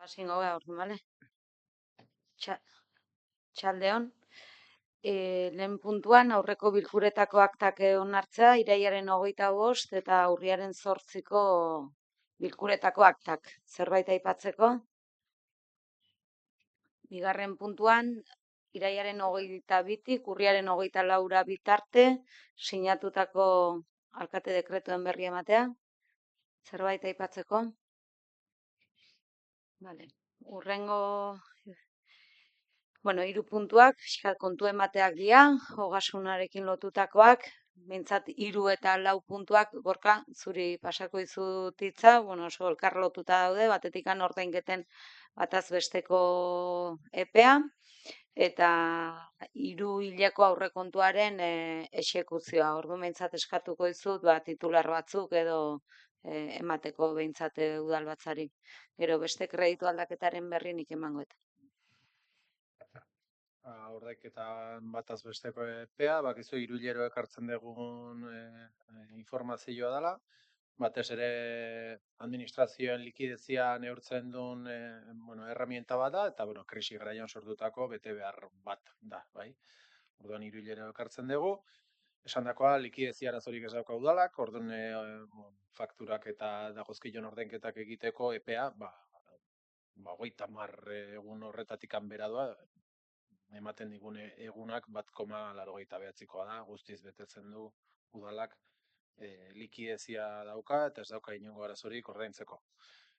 Hasingo gara orduan, bale? Txaldeon. Lehen puntuan aurreko bilkuretako aktak onartzea, irailaren 25 eta urriaren 8ko bilkuretako aktak. Zerbait aipatzeko? Bigarren puntuan, irailaren 22tik urriaren 24 bitarte sinatutako alkate dekretuen berri ematea. Zerbait aipatzeko? Vale. Urrengo 3 puntuak, pixkat kontu emateak dira, ogasunarekin lotutakoak, behintzat 3 eta 4 puntuak, Gorka, zuri pasako dizut hitza, oso elkar lotuta daude, batetik ordainketen bataz besteko epea, eta 3 hileko aurrekontuaren exekuzioa. Orduan behintzat eskatuko dizut, titular batzuk edo emateko behintzat udalbatzari. Gero beste kreditu aldaketaren berri nik emango eta. Ordainketan bataz besteko epea, bakizu irulero ekartzen dugun informazioa dela, batez ere administrazioen likidezia neurtzen duen herramienta bat da, eta krisi garaian sortutako bete behar bat da, bai. Orduan irulero ekartzen dugu, esandakoa likidezia arazorik ez dauka udalak, orduan fakturak eta dagozkion ordainketak egiteko epea, 30 egun horretatik bera doa, ematen digune egunak 1,89koa da, guztiz betetzen du udalak likidezia dauka eta ez dauka inongo arazorik ordaintzeko.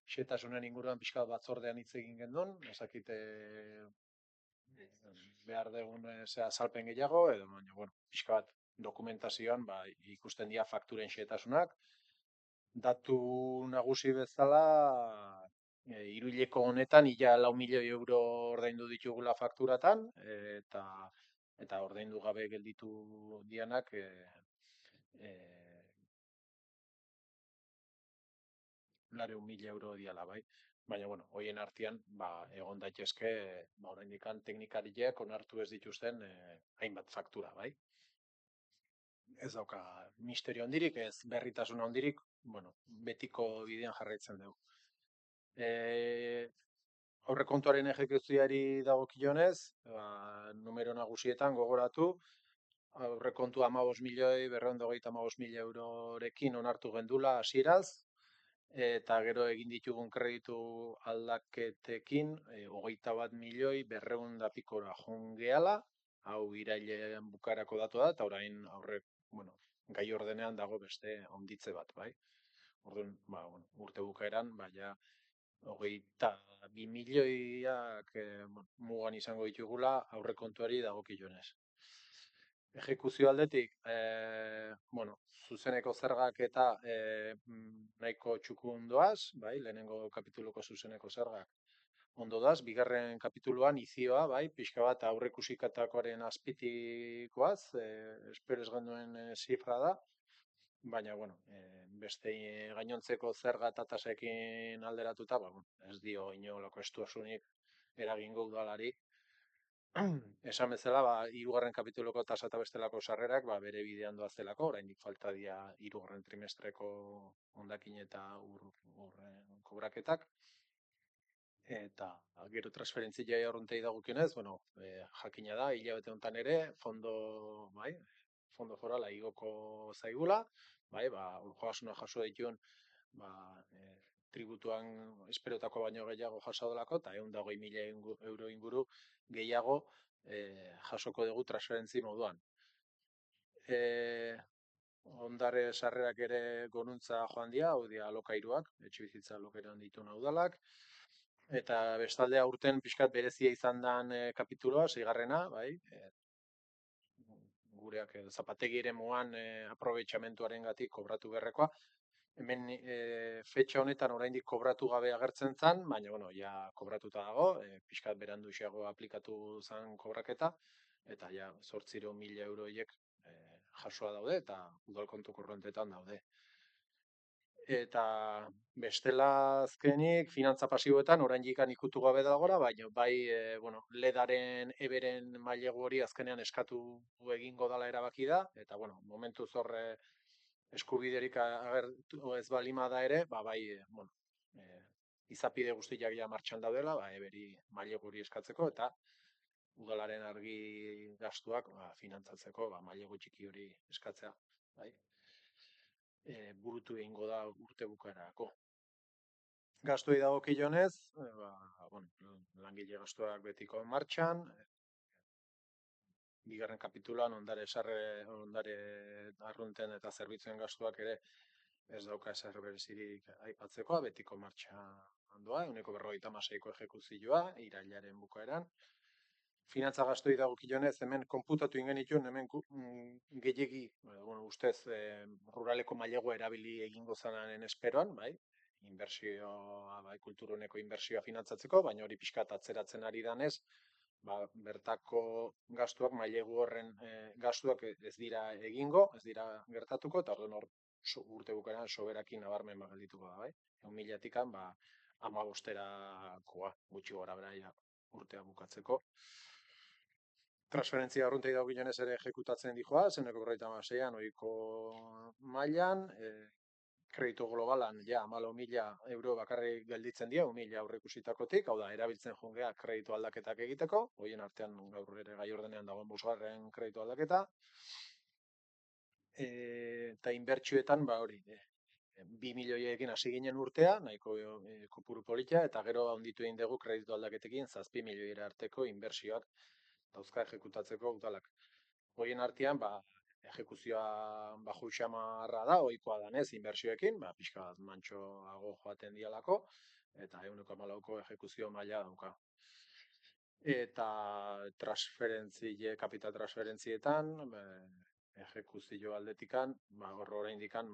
Xetasunen inguruan pixka batzordean hitz egin gendun, ezakite behar dugun azalpen gehiago, edo pixka bat dokumentazioan ikusten dira fakturen xetasunak. Datu nagusi bezala, hiruhileko honetan ia 4 milioi euro ordaindu ditugula fakturatan, eta ordaindu gabe gelditu dianak 400.000 euro diala, bai. Baina, hoien artean, egon daitezke, oraindikan teknikariek onartu ez dituzten hainbat faktura, bai. Ez dauka misterio handirik, ez berritasun handirik, betiko bidean jarraitzen dugu. Aurrekontuaren ejekuzioari dagokionez, numero nagusietan gogoratu, aurrekontu 15.495.000 eurorekin onartu gendula hasieraz, eta gero egin ditugun kreditu aldaketekin 21.200.000 pikora joan gehala, hau irailean bukarako datu da, eta orain gai ordenean dago beste onditze bat, bai. Orduan, urte bukaeran, 22 milioiak mugan izango ditugula aurrekontuari dagokionez. Ejekuzio aldetik, zuzeneko zergak eta nahiko txukun doaz, bai, lehenengo kapituluko zuzeneko zergak ondo doaz, bigarren kapituluan izioa, bai, pixka bat aurrekusikatakoaren azpitikoaz, espero ez genduen zifra da, baina, beste gainontzeko zerga eta tasekin alderatuta, ez dio inolako estuasunik eragingo udalari. Esan bezala, hirugarren kapituluko tasa eta bestelako sarrerak bere bidean doazelako, oraindik falta dira hirugarren trimestreko hondakin eta urren kobraketak. Eta gero transferentzia horrentei dagokionez, jakina da, hilabete honetan ere, fondo forala igoko zaigula, joasuna jaso dituen, tributuan esperotako baino gehiago jaso delako, eta 120.000 euro inguru gehiago jasoko dugu transferentzi moduan. Ondare sarrerak ere goruntza joan dira, hau dira alokairuak, etxebizitza alokairuan dituen udalak, eta bestalde aurten pixkat berezia izan den kapituloa, 6. bai, gureak zapategi ere moan aprobetxamentuaren gatik kobratu berrekoa. Hemen fetxa honetan oraindik kobratu gabe agertzen zen, baina, ja kobratuta dago, pixkat berandu xeago aplikatu zen kobraketa, eta ja 800.000 euroiek jasoa daude, eta udalkontu korrontetan daude. Eta bestela azkenik, finantza pasiboetan oraindik ikutu gabe dagora, baina ledaren eberen mailegu hori azkenean eskatu egingo dala erabaki da, eta momentu zorre eskubiderik agertu ez balima da ere, izapide guztiak ja martxan daudela, eberi mailegu hori eskatzeko, eta udalaren argi gastuak finantzatzeko mailegu txiki hori eskatzea. Bai? Burutu egingo da urte bukaerarako. Gastuei dagokionez, langile gastuak betiko martxan, bigarren kapituloan ondare arrunten eta zerbitzuen gastuak ere ez dauka ezer berezirik aipatzekoa, betiko martxan doa, 156ko ejekuzioa, irailaren bukaeran. Finantza gastuei dagokionez, hemen konputatu ingen itun, hemen gehiegi, ustez, ruraleko mailegua erabili egingo zanaren esperoan, bai, inbertsioa, bai, kulturuneko inbertsioa finantzatzeko, baina hori pixkat atzeratzen ari danez, bertako gastuak, mailegu horren gastuak ez dira egingo, ez dira gertatuko, eta orduan hor urte bukaeran soberakin nabarmen geldituko da, bai. 1.000-tikan, 15-erakoa gutxi gora bera urtea bukatzeko. Transferentzia arruntei dagokionez ere ejekutatzen dijoa, 156an ohiko mailan, kreditu globalan ja 14.000 euro bakarrik gelditzen dira, 1.000 aurreikusitakotik, hau da, erabiltzen jongea kreditu aldaketak egiteko, horien artean gaur ere gai ordenean dagoen 5. kreditu aldaketa, eta inbertsioetan, hori, 2 milioiekin hasi ginen urtea, nahiko kopuru polita, eta gero handitu egin dugu kreditu aldaketekin 7 milioiera arteko inbertsioak dauzka ejekutatzeko udalak. Horien artean, ejekuzioa baju xamarra da, ohikoa danez inbertsioekin, pixka bat mantxoago joaten dialako, eta 114ko ejekuzio maila dauka. Eta kapital transferentzietan, ejekuzio aldetikan, oraindikan,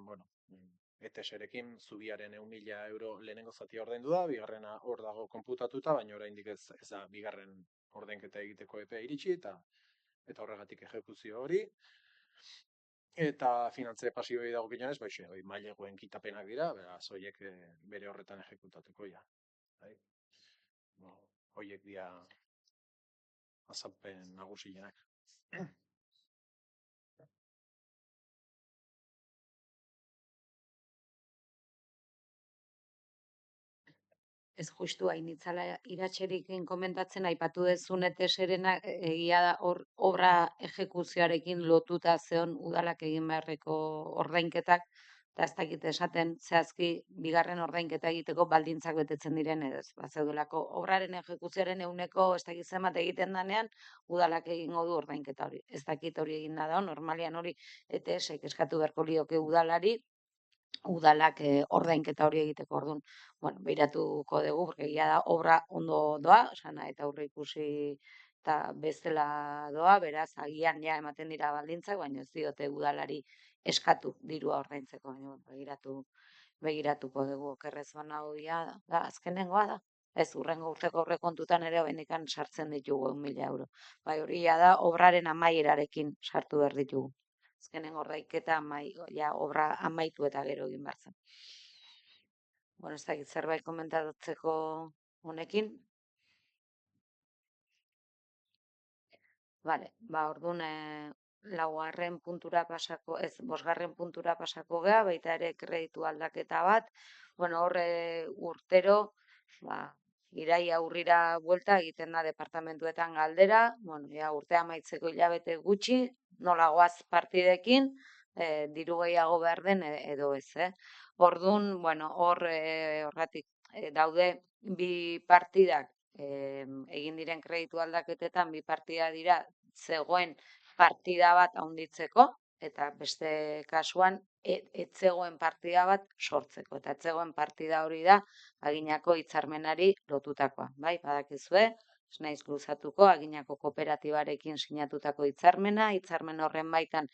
ETS-erekin zubiaren 1.000 euro lehenengo zatia ordaindu da, bigarrena hor dago konputatuta, baina oraindik ez da bigarren ordainketa egiteko epea iritsi, eta horregatik ejekuzio hori. Eta finantze pasiboei dagokionez, maileguen kitapenak dira, beraz, horiek bere horretan ejekutatuko ja. Horiek dira azalpen nagusienak. Ez justu hain itzala iratxerikin komentatzen, aipatu dezun ETS-erena egia da obra ejekuzioarekin lotuta zeon udalak egin beharreko ordainketak, eta ez dakit esaten zehazki bigarren ordainketa egiteko baldintzak betetzen diren edo ez. Bazeudelako obraren ejekuzioaren ehuneko ez dakit zenbat egiten danean, udalak egingo du ordainketa hori. Ez dakit hori egin da, normalian hori ETS-ek eskatu beharko lioke udalari, udalak ordainketa hori egiteko orduan. Behiratuko dugu, porque egia da obra ondo doa, eta aurre ikusi eta bezala doa, beraz, agian ja ematen dira baldintzak, baina ez diote udalari eskatu dirua ordaintzeko, baina begiratuko dugu, okerrez bana hoia da, azkenengoa da. Ez, urrengo urteko aurrekontutan ere bendikan sartzen ditugu 1.000 euro. Bai, hori da obraren amaierarekin sartu behar ditugu. Azkenen ordainketa obra amaitu eta gero egin behar zen. Ez dakit zerbait komentatzeko honekin. Vale, orduan 4. puntura pasako, ez, 5. puntura pasako gea, baita ere kreditu aldaketa bat. Horre urtero, iraia aurrira buelta egiten da departamentuetan galdera, urtea amaitzeko hilabete gutxi, nola goaz partidekin, diru gehiago behar den edo ez, Orduan, horregatik daude bi partidak, egin diren kreditu aldaketetan, bi partida dira zegoen partida bat handitzeko, eta beste kasuan etzegoen partida bat sortzeko. Eta etzegoen partida hori da aginako hitzarmenari lotutakoa. Bai, badakizue, ez naiz luzatuko, aginako kooperatibarekin sinatutako hitzarmena, hitzarmen horren baitan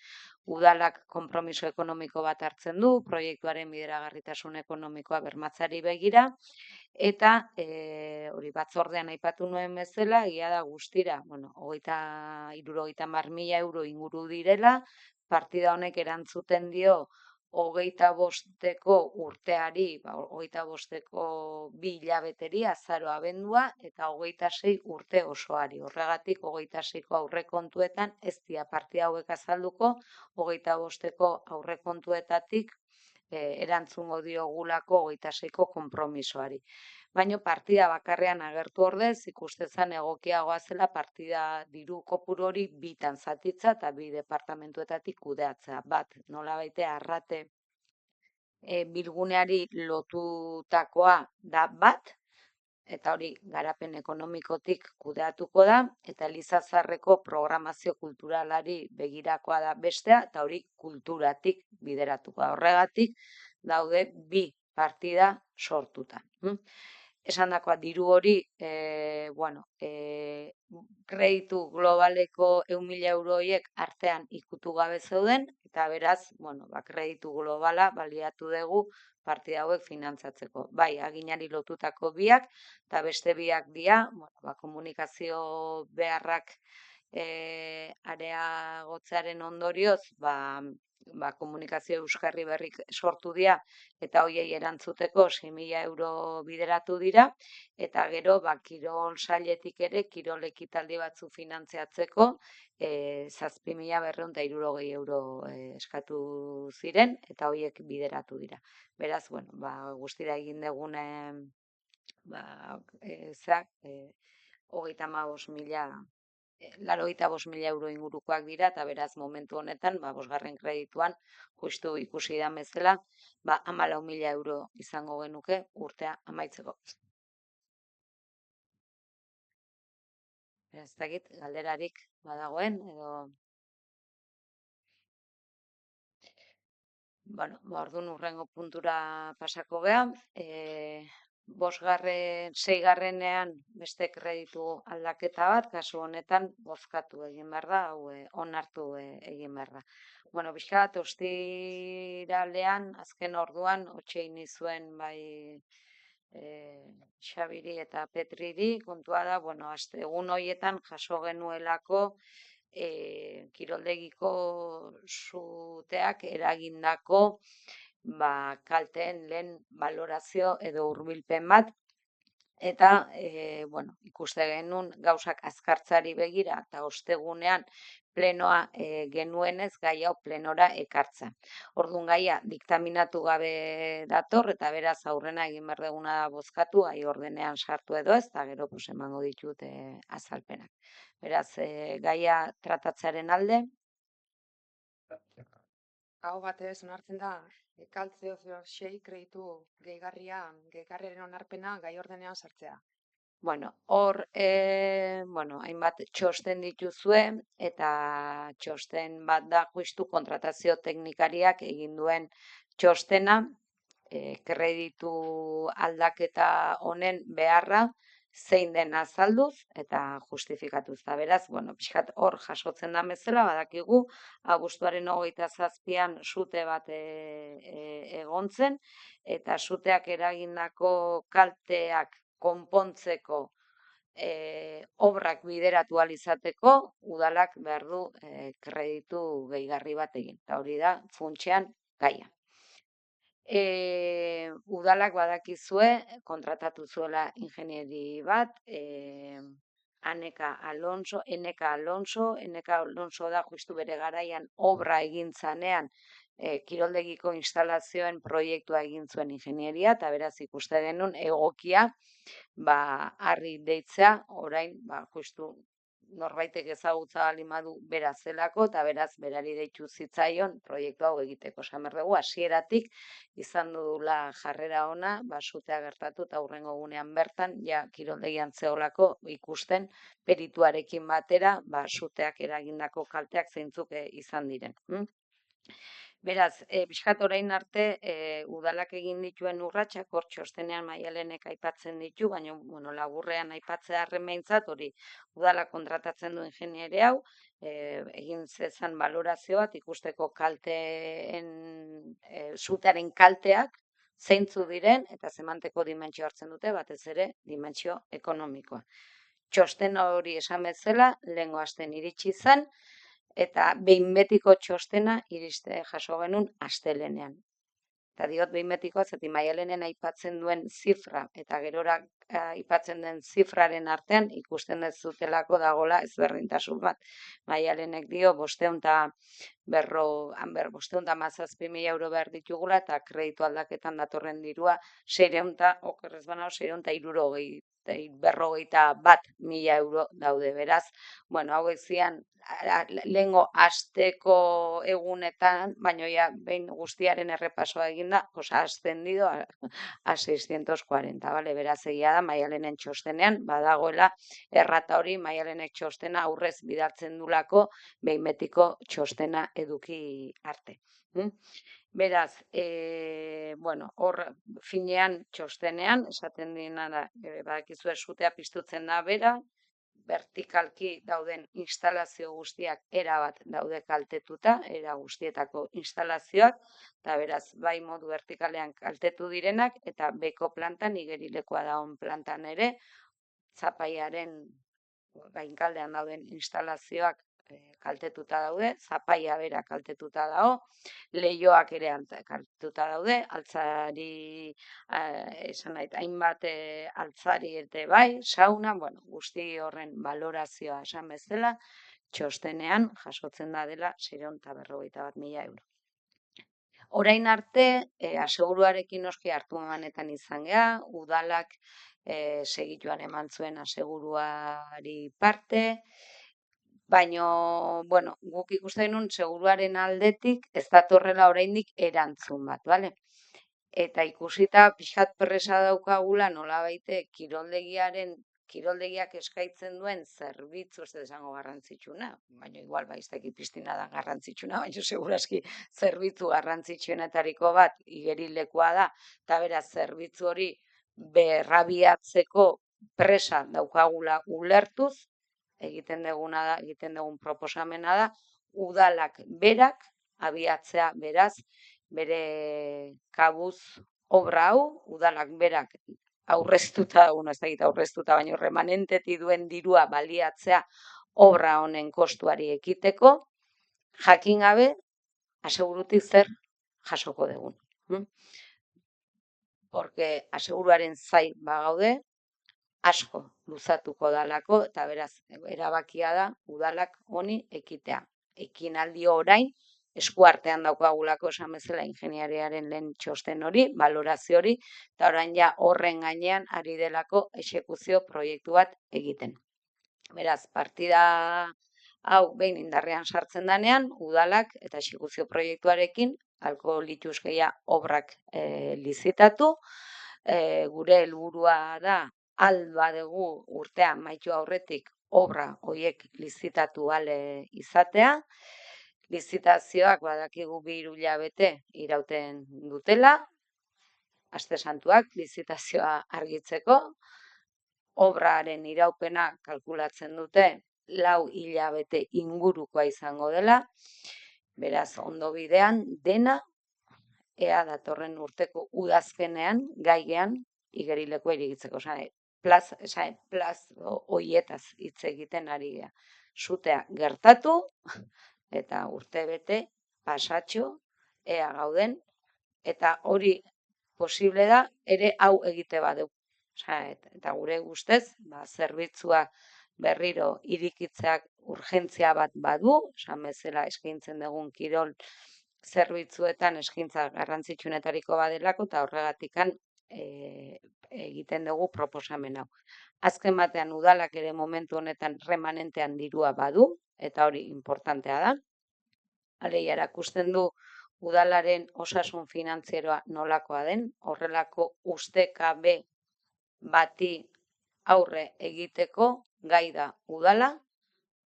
udalak konpromiso ekonomiko bat hartzen du, proiektuaren bideragarritasun ekonomikoa bermatzari begira, eta hori batzordean aipatu nuen bezala, egia da guztira, 30-50.000 euro inguru direla, partida honek erantzuten dio 25-eko urteari, 25-eko 2 hilabeteri, azaro abendua, eta 26 urte osoari. Horregatik, 26ko aurrekontuetan ez dira partida hauek azalduko, 25-eko aurrekontuetatik erantzungo diogulako 26ko konpromisoari. Baina partida bakarrean agertu ordez, ikustezan egokiagoa zela partida diru kopuru hori bitan zatitza eta bi departamentuetatik kudeatzea. Bat, nolabait arrate bilguneari lotutakoa da bat, eta hori garapen ekonomikotik kudeatuko da, eta Elizazarreko programazio kulturalari begirakoa da bestea, eta hori kulturatik bideratuko da. Horregatik daude bi partida sortuta. Esandakoa diru hori, kreditu globaleko 100.000 euro horiek artean ikutu gabe zeuden, eta beraz, kreditu globala baliatu dugu partida hauek finantzatzeko. Bai, aginari lotutako biak, eta beste biak dira, komunikazio beharrak areagotzearen ondorioz, komunikazio euskarri berrik sortu dira, eta hoiei erantzuteko 6.000 euro bideratu dira, eta gero kirol sailetik ere kirol ekitaldi batzu finantziatzeko 7.260 euro eskatu ziren, eta hoiek bideratu dira. Beraz, guztira egin dugune 85.000 euro ingurukoak dira, eta beraz momentu honetan, bosgarren kredituan, justu ikusi da bezala, 14.000 euro izango genuke urtea amaitzeko. Ez dakit, galderarik badagoen, edo... Orduan urrengo puntura pasako geha. Seigarrenean beste kreditu aldaketa bat, kasu honetan bozkatu egin behar da, onartu egin behar da. Bizka bat, ostiralean, azken orduan, otxein nizuen bai Xabiri eta Petriri, kontua da, egun horietan jaso genuelako kiroldegiko suteak eragindako kalteen lehen balorazio edo hurbilpen bat, eta ikuste genuen gauzak azkartzari begira eta ostegunean plenoa genuenez gai hau plenora ekartza. Orduan gaia diktaminatu gabe dator, eta beraz aurrena egin behar duguna bozkatu, gai ordenean sartu edo ez, eta gero emango ditut azalpenak. Beraz, gaia tratatzaren alde. Hau batez onartzen da, kaltzeo 6 kreditu gehigarriaren onarpena gai ordenean sartzea. Hor, hainbat txosten dituzue, eta txosten bat da justu kontratazio teknikariak egin duen txostena, kreditu aldaketa honen beharra, zein den azalduz eta justifikatuz. Eta beraz, pixkat hor jasotzen da bezala, badakigu, abuztuaren 27an sute bat egontzen, eta suteak eragindako kalteak konpontzeko obrak bideratu ahal izateko, udalak behar du kreditu gehigarri bat egin. Eta hori da, funtsean, gaia. Udalak badakizue, kontratatu zuela ingenieri bat, Eneka Alonso da justu bere garaian obra egin zanean, kiroldegiko instalazioen proiektua egin zuen ingenieria, eta beraz ikuste genuen egokia, harri deitzea, orain, justu norbaitek ezagutza baldin badu bera zelako, eta beraz berari deitu zitzaion proiektu hau egiteko. Esan behar dugu, hasieratik izan dudula jarrera ona, sutea gertatu eta hurrengo egunean bertan, kiroldegian zeolako ikusten perituarekin batera, suteak eragindako kalteak zeintzuk izan diren. Beraz, pixkat orain arte, udalak egin dituen urratsak, hor txostenean Maialenek aipatzen ditu, baina laburrean aipatzea behintzat, hori udalak kontratatzen du ingenieri hau, egin zezan balorazio bat ikusteko sutearen kalteak, zeintzu diren, eta zemanteko dimentsio hartzen dute, batez ere, dimentsio ekonomikoa. Txosten hori esan bezala, lehengo astean iritsi zen, eta behin betiko txostena jaso genuen astelehenean. Eta diot behin betiko, zeti Maialenen aipatzen duen zifra, eta gerora aipatzen den zifraren artean, ikusten ez zutelako dagola ezberdintasun bat. Maialenek dio, 517.000 euro behar ditugula, eta kreditu aldaketan datorren dirua, 651.000 euro daude, beraz. Bueno, hau zian, lehengo asteko egunetan, baino ja, behin guztiaren errepasoa eginda, pues ha ascendido a 640, vale? Beraz egia da, Maialenen txostenean, badagoela errata hori, Maialenek txostena aurrez bidaltzen dulako, behin betiko txostena eduki arte. Beraz, bueno, hor finean txostenean, esaten dina da, badakizue sutea piztutzen da bera, vertikalki dauden instalazio guztiak erabat daude kaltetuta, era guztietako instalazioak, eta beraz, bai modu vertikalean kaltetu direnak, eta beko plantan, igerilekoa dagoen plantan ere, zapaiaren gainkaldean dauden instalazioak kaltetuta daude, zapaia bera kaltetuta dago, lehioak ere kaltetuta daude, altzari, esan nahi, hainbat altzari ere bai, sauna, bueno, guzti horren balorazioa esan bezala, txostenean jasotzen da dela 651.000 euro. Orain arte, aseguruarekin noski hartu emanetan izan gea, udalak segituan eman zuen aseguruari parte, baino, bueno, guk ikusten genuen seguruaren aldetik ez datorrela oraindik erantzun bat, bale? Eta ikusita pixkat presa daukagula nolabaite kiroldegiak eskaintzen duen zerbitzu, ez esango garrantzitsuna, baina igual baizteki piztina da garrantzitsuna, baina segurazki zerbitzu garrantzitsuenetariko bat igerilekoa da, eta beraz zerbitzu hori berrabiatzeko presa daukagula ulertuz, egiten dugun proposamena da, udalak berak abiatzea beraz, bere kabuz obra hau, udalak berak aurreztuta, baina remanenteti duen dirua baliatzea obra honen kostuari ekiteko, jakin gabe, asegurutik zer jasoko dugun. Porque aseguruaren zai bagaude, asko luzatuko dalako, eta beraz, erabakia da, udalak honi ekitea. Ekinaldi orain, eskuartean daukagulako esan bezala ingeniariaren lehen txosten hori, balorazio hori, eta orain ja horren gainean ari delako exekuzio proiektu bat egiten. Beraz, partida hau behin indarrean sartzen danean, udalak eta exekuzio proiektuarekin, alko lituzkeia obrak lizitatu, gure helburua da, alba dugu urtea maitu aurretik obra horiek lizitatu ale izatea. Lizitazioak badakigu 2 hilabete irauten dutela, aste santuak lizitazioa argitzeko, obraren iraupena kalkulatzen dute 4 hilabete ingurukoa izango dela, beraz ondo bidean dena, ea datorren urteko udazkenean, gaigean, igerileko irigitzeko. Plaz hoietaz hitz egiten ari gea. Sutea gertatu, eta urtebete pasatxo, ea gauden, eta hori posible da, ere hau egite badu. Eta gure guztez, zerbitzua berriro irikitzeak urgentzia bat badu, esan bezala eskaintzen dugun kirol zerbitzuetan eskaintza garrantzitsuenetariko badelako, eta horregatikan egiten dugu proposamen hau. Azken batean udalak ere momentu honetan remanentean dirua badu, eta hori importantea da. Aleia erakusten du udalaren osasun finantzieroa nolakoa den, horrelako ustekabe bati aurre egiteko gai da udala,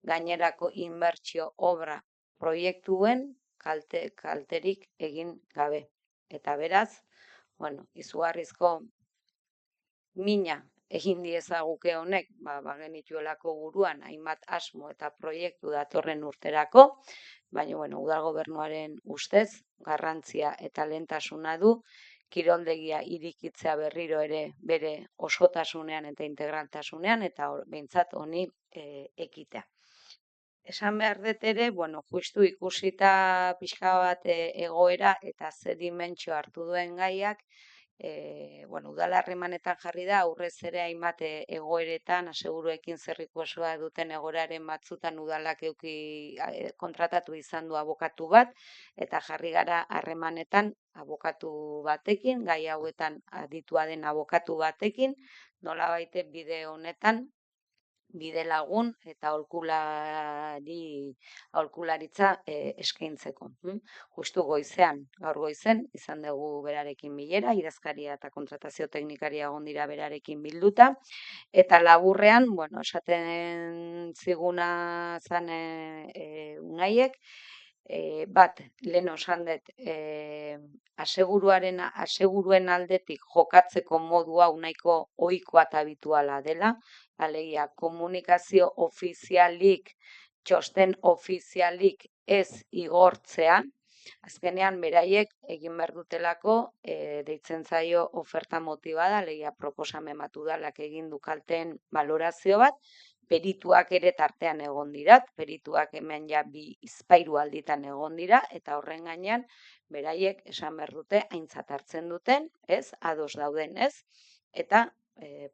gainerako inbertsio obra proiektuen kalterik egin gabe. Eta beraz, izugarrizko mina egin diezaguke honek, bagenituelako buruan hainbat asmo eta proiektu datorren urterako, baina udal gobernuaren ustez garrantzia eta lehentasuna du kiroldegia irikitzea berriro ere bere osotasunean eta integraltasunean, eta behintzat honi ekitea. Esan behar dut ere, bueno, justu ikusita pixka bat egoera eta ze dimentsio hartu duen gaiak, bueno, udal harremanetan jarri da, aurrez ere hainbat egoeretan, aseguruekin zerrikuasua duten egoeraren batzutan udalak kontratatu izan du abokatu bat, eta jarri gara harremanetan abokatu batekin, gai hauetan aditua den abokatu batekin, nolabait bide honetan, bide lagun eta aholkularitza eskaintzeko. Justu goizean, gaur goizen, izan dugu berarekin bilera, idazkaria eta kontratazio teknikaria egon dira berarekin bilduta, eta laburrean, bueno, esaten ziguna zan Unaiek, bat, lehen osan dut, aseguruen aldetik jokatzeko modu hau nahiko ohikoa eta habituala dela, alegia komunikazio ofizialik, txosten ofizialik ez igortzea, azkenean beraiek egin behar dutelako deitzen zaio oferta motibada, alegia proposamen bat udalak egin du kalteen balorazio bat, perituak ere tartean egon dira, perituak hemen ja 2 alditan egon dira, eta horren gainean beraiek esan behar dute aintzat hartzen duten, ez, ados dauden, ez, eta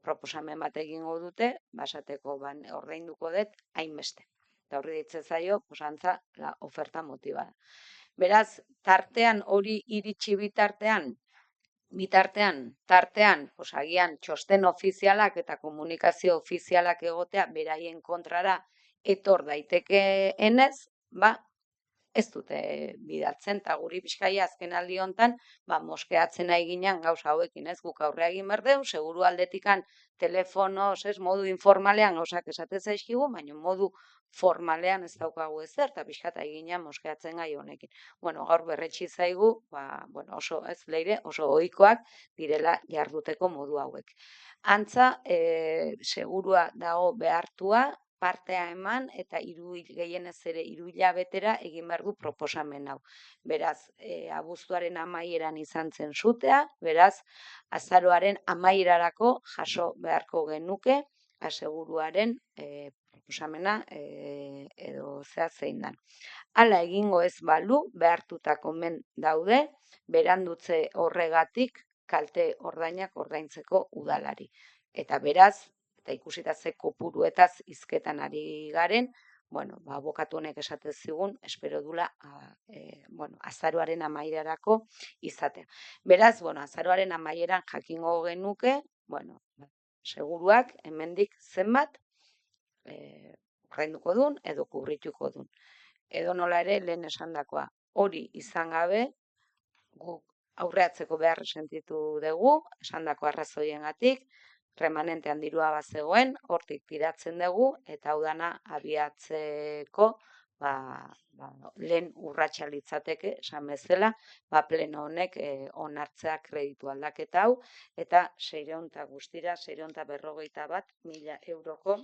proposamen bat egingo dute, basateko ordainduko dut hainbeste. Eta horri ditzen zaio, antza, la oferta motibada. Beraz, tartean hori iritsi tartean, agian txosten ofizialak eta komunikazio ofizialak egotea beraien kontrara etor daitekeenez, ez dute bidaltzen, eta guri Bizkaia azken aldi hontan, moskeatzen nahi ginen gauza hauekin, ez, guk aurrea egin behar dugu, seguru aldetikan telefonoz, ez, modu informalean gauzak esate zaizkigu, baina modu formalean ez daukagu ezer, eta pixkata eginen moskeatzen gai honekin. Bueno, gaur berretsi zaigu, bueno, oso, ez, leire, oso ohikoak direla jarduteko modu hauek. Antza, segurua dago behartua, partea eman eta gehienez ere 3 hilabetera egin behar du proposamen hau. Beraz, abuztuaren amaieran izan zen sutea, beraz, azaroaren amaierarako jaso beharko genuke aseguruaren proposamena edo zein dan. Hala egingo ez balu, behartutako men daude, berandutze horregatik kalte ordainak ordaintzeko udalari. Eta beraz, eta ikusita ze kopuruetaz hizketan ari garen, bueno, abokatu honek esate zigun, espero dula, azaroaren amaierarako izatea. Beraz, bueno, azaroaren amaieran jakingo genuke, bueno, seguruak hemendik zenbat ordainduko dun edo kubrituko dun. Edo nola ere lehen esandakoa, hori izan gabe, guk aurreatzeko behar sentitu dugu, esandako arrazoiengatik, remanentean dirua bazegoen, hortik tiratzen dugu, eta hau dana abiatzeko lehen urratsa litzateke, esan bezala, pleno honek onartzea kreditu aldaketa hau, eta 651.000 euroko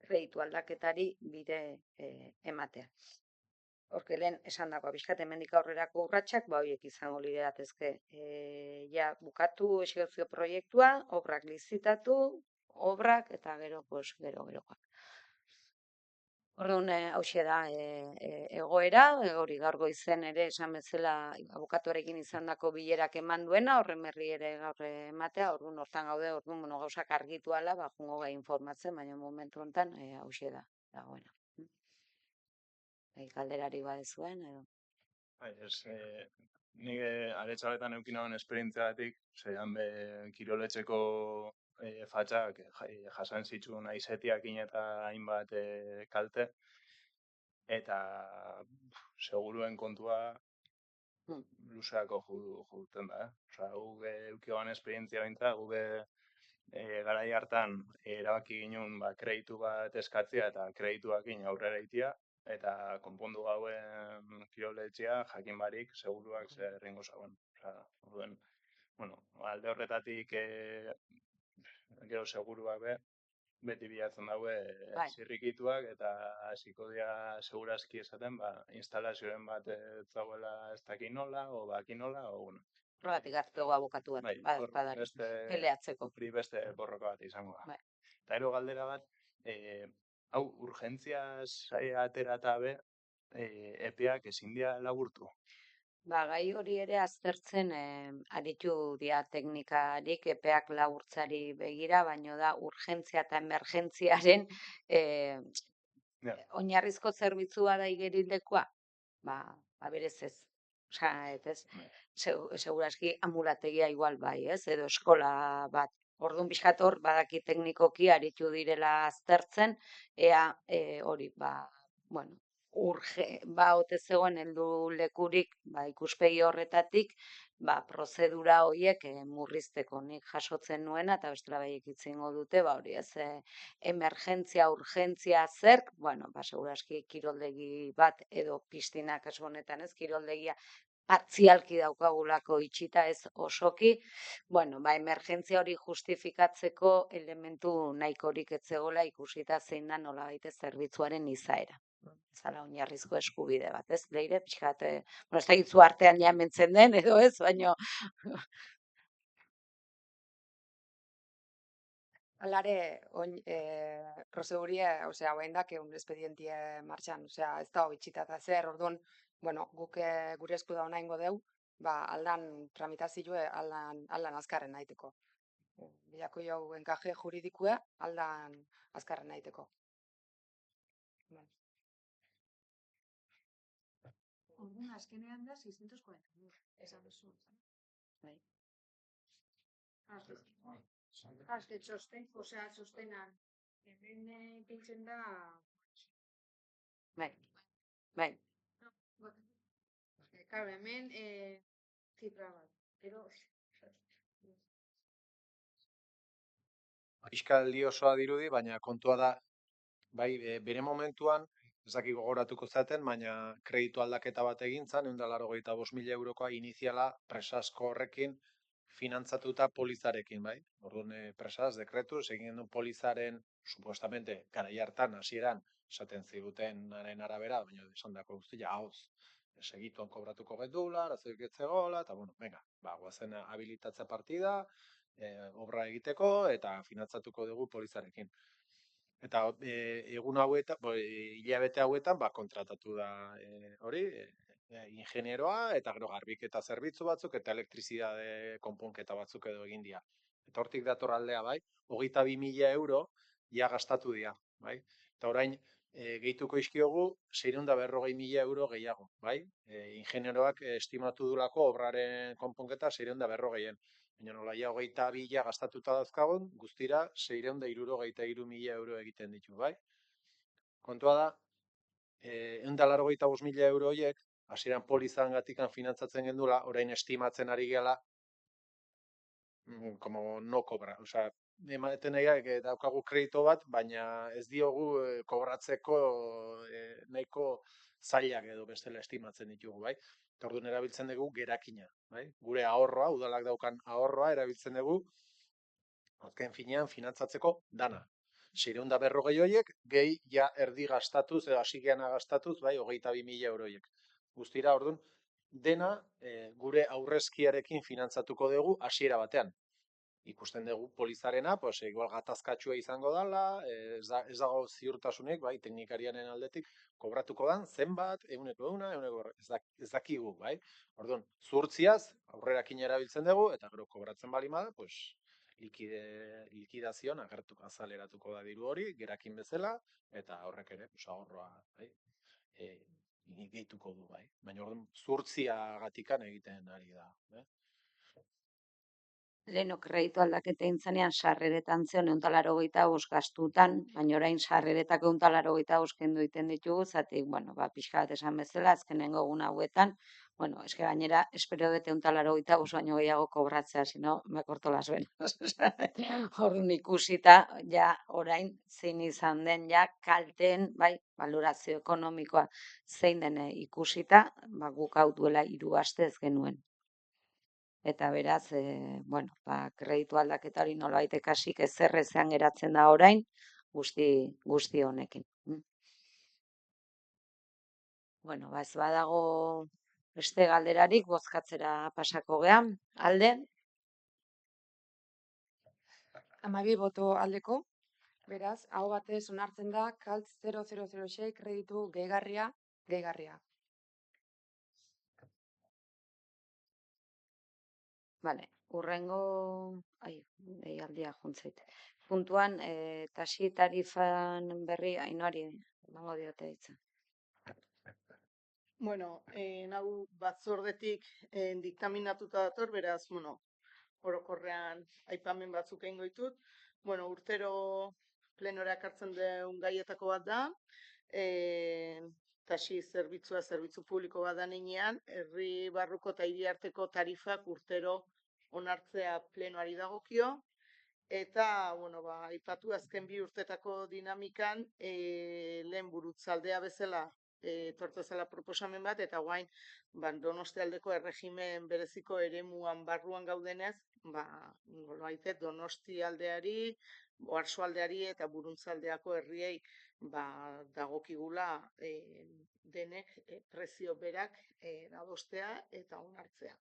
kreditu aldaketari bide ematea. Horke lehen esan dagoa, bizkat hemendik aurrerako urratsak, horiek izango liratezke. Ja bukatu exekuzio proiektua, obrak lizitatu, obrak eta gero, gerokoak. Orduan, hauxe da egoera, hori gaur goizen ere esan bezala abokatuarekin izandako bilerak eman duena, horren berri ere gaur ematea, orduan hortan gaude, orduan gauzak argitu ala, jungo gai informatzen, baina momentu honetan hauxe da, dagoena. Galderari badezuen, edo? Nik aretxaletan eukin hauen esperientziatik, zeian kiroletxeko fatxak jasan zituen aizetiakin eta hainbat kalte, eta seguruen kontua luzeako juten da. Guk eukin hauen esperientzia bintza, guk garai hartan erabaki ginen kreditu bat eskatzea eta kredituakin aurrera itia, eta konpondu gauen kiroletxea jakin barik seguruak zer erringo zauen. Bueno, alde horretatik gero seguruak beti bilatzen daue zirrikituak eta hasiko dira segurazki esaten instalazioen bat zauela ez dakin nola, o baki nola, o bueno. Horregatik hartzeko abokatu bat, peleatzeko. Hori beste borroka bat izango da. Eta ero galdera bat, hau, urgentziaz atera eta be, epeak ezin dira laburtu. Ba, gai hori ere aztertzen aritu dira teknikarik epeak laburtzari begira, baino da urgentzia eta emergentziaren Ja, oinarrizko zerbitzua da igerilekoa, ba berez ez. Osea, ez, seguraski ambulategia igual bai, ez? Edo eskola bat. Orduan pixkat hor, badaki teknikoki aritu direla aztertzen, ea hori, bueno, ote zegoen heldu lekurik, ikuspegi horretatik, prozedura horiek murrizteko nik jasotzen nuena, eta bestela baiek itzingo dute, hori ez, emergentzia, urgentzia zerk, bueno, seguraski kiroldegi bat edo piztina kasu honetan ez, kiroldegia partzialki daukagulako itxita ez osoki, bueno, emergentzia hori justifikatzeko elementu nahikorik ez zegoela ikusita zein da nolabait zerbitzuaren izaera. Zala oinarrizko eskubide bat, ez? Leire, pixkat, bueno, ez da hitzu artean ja hementzen den, edo ez, baino... Alare, prozeduria, osea, orain da un expedientie martxan, osea, ez da itxita eta zer, orduan, bueno, guk gure esku da ingo deu, aldan tramitazioa aldan azkarren naiteko. Bilako jau enkaje juridikua aldan azkarren naiteko. Orduan, azkenean da 649, esan duzu. Bai. Azte txosten, osea, txostenan, hemen pintzen da... Bai. Claro, hemen zifra bat, pero... Fiskaldi osoa dirudi, baina kontua da, bai, bere momentuan, ez dakik gogoratuko zaten, baina kreditu aldaketa bat egin zan, 185.000 eurokoa iniziala presasko horrekin finantzatuta polizarekin, bai? Orduan, presaz, dekretuz, egin du polizaren, supuestamente, garai hartan, hasieran, esaten zigutenaren arabera, baina esan dako guztia, hauz, segituan kobratuko getula, arazoik etzegola, eta bueno, venga, guazen habilitatze partida, obra egiteko, eta finantzatuko dugu polizarekin. Eta egun hauetan, hilabete hauetan, kontratatu da hori, ingenieroa, eta gero garbiketa zerbitzu batzuk, eta elektrizidade konponketa batzuk edo egin dira. Eta hortik dator aldea, bai, 22.000 euro ja gastatu dira, bai. Eta orain, gehituko izkiogu, 640.000 euro gehiago, bai. Ingenieroak estimatu dulako obraren konponketa 640.000. Baina nola ja 22.000 gastatuta dauzkagun, guztira 663.000 euro egiten ditu, bai? Kontua da, 185.000 euro horiek, hasieran polizangatikan finantzatzen gendula, orain estimatzen ari gela, como no cobra, osea, ematen nahi daukagu kredito bat, baina ez diogu kobratzeko nahiko zailak edo bestela estimatzen ditugu, bai? Eta orduan erabiltzen dugu gerakina, bai? Gure ahorroa, udalak daukan ahorroa erabiltzen dugu, azken finean finantzatzeko dana. 640 horiek, gehi ja erdi gastatuz, edo hasigeana gastatuz, bai, 22.000 euro horiek. Guztira, orduan, dena gure aurrezkiarekin finantzatuko dugu hasiera batean. Ikusten dugu polizarena, pues, igual gatazkatsua izango dela, ez dago ziurtasunik, bai, teknikarianen aldetik, kobratuko dan, zenbat, euneko ez dakigu, bai. Orduan, zuhurtziaz, aurrerakin erabiltzen dugu, eta gero kobratzen balima da, pues, likidazioan azaleratuko da diru hori, gerakin bezala, eta horrek ere, pues, ahorroa, bai, gehituko du, bai. Baina orduan, zuhurtziagatikan egiten ari da, Leheno kreditu aldaketa intzanean sarreretan zeon 185 gastutan, baina orain sarreretako 185 kendu egiten ditugu, zatik, bueno, pixka bat esan bezala, azkenengo egun hauetan, bueno, eske gainera, espero dute 185 baino gehiago kobratzea, sino, me corto las venas. Orduan ikusita, ja, orain, zein izan den, ja, kalten, bai, valorazio ekonomikoa zein den ikusita, guk hau duela 3 aste ez genuen. Eta beraz, bueno, kreditu aldaketa hori nolabait kasik ezerrezean geratzen da orain, guzti honekin. Bueno, ez badago beste galderarik, bozkatzera pasako gean, alde? 12 boto aldeko, Beraz, hau batez onartzen da KALTZ 0006 kreditu gehigarria. Vale, urrengo, deialdia juntzait. Puntuan, taxi tarifan berri Ainhoari emango diote hitza. Bueno, hau batzordetik diktaminatuta dator, beraz, orokorrean aipamen batzuk egingo ditut. Urtero plenora ekartzen den gaietako bat da, taxi zerbitzua, zerbitzu publiko bat da heinean, herri barruko eta hiri arteko tarifak urtero onartzea plenoari dagokio, eta, aipatu azken 2 urtetako dinamikan, lehen burutzaldea bezala, etortzezala proposamen bat, eta guain, Donostialdeko erregimen bereziko eremuan barruan gaudenez, Donostialdeari, Oarsoaldeari eta Buruntzaldeako herriei dagokigula denek prezio berak adostea eta onartzea.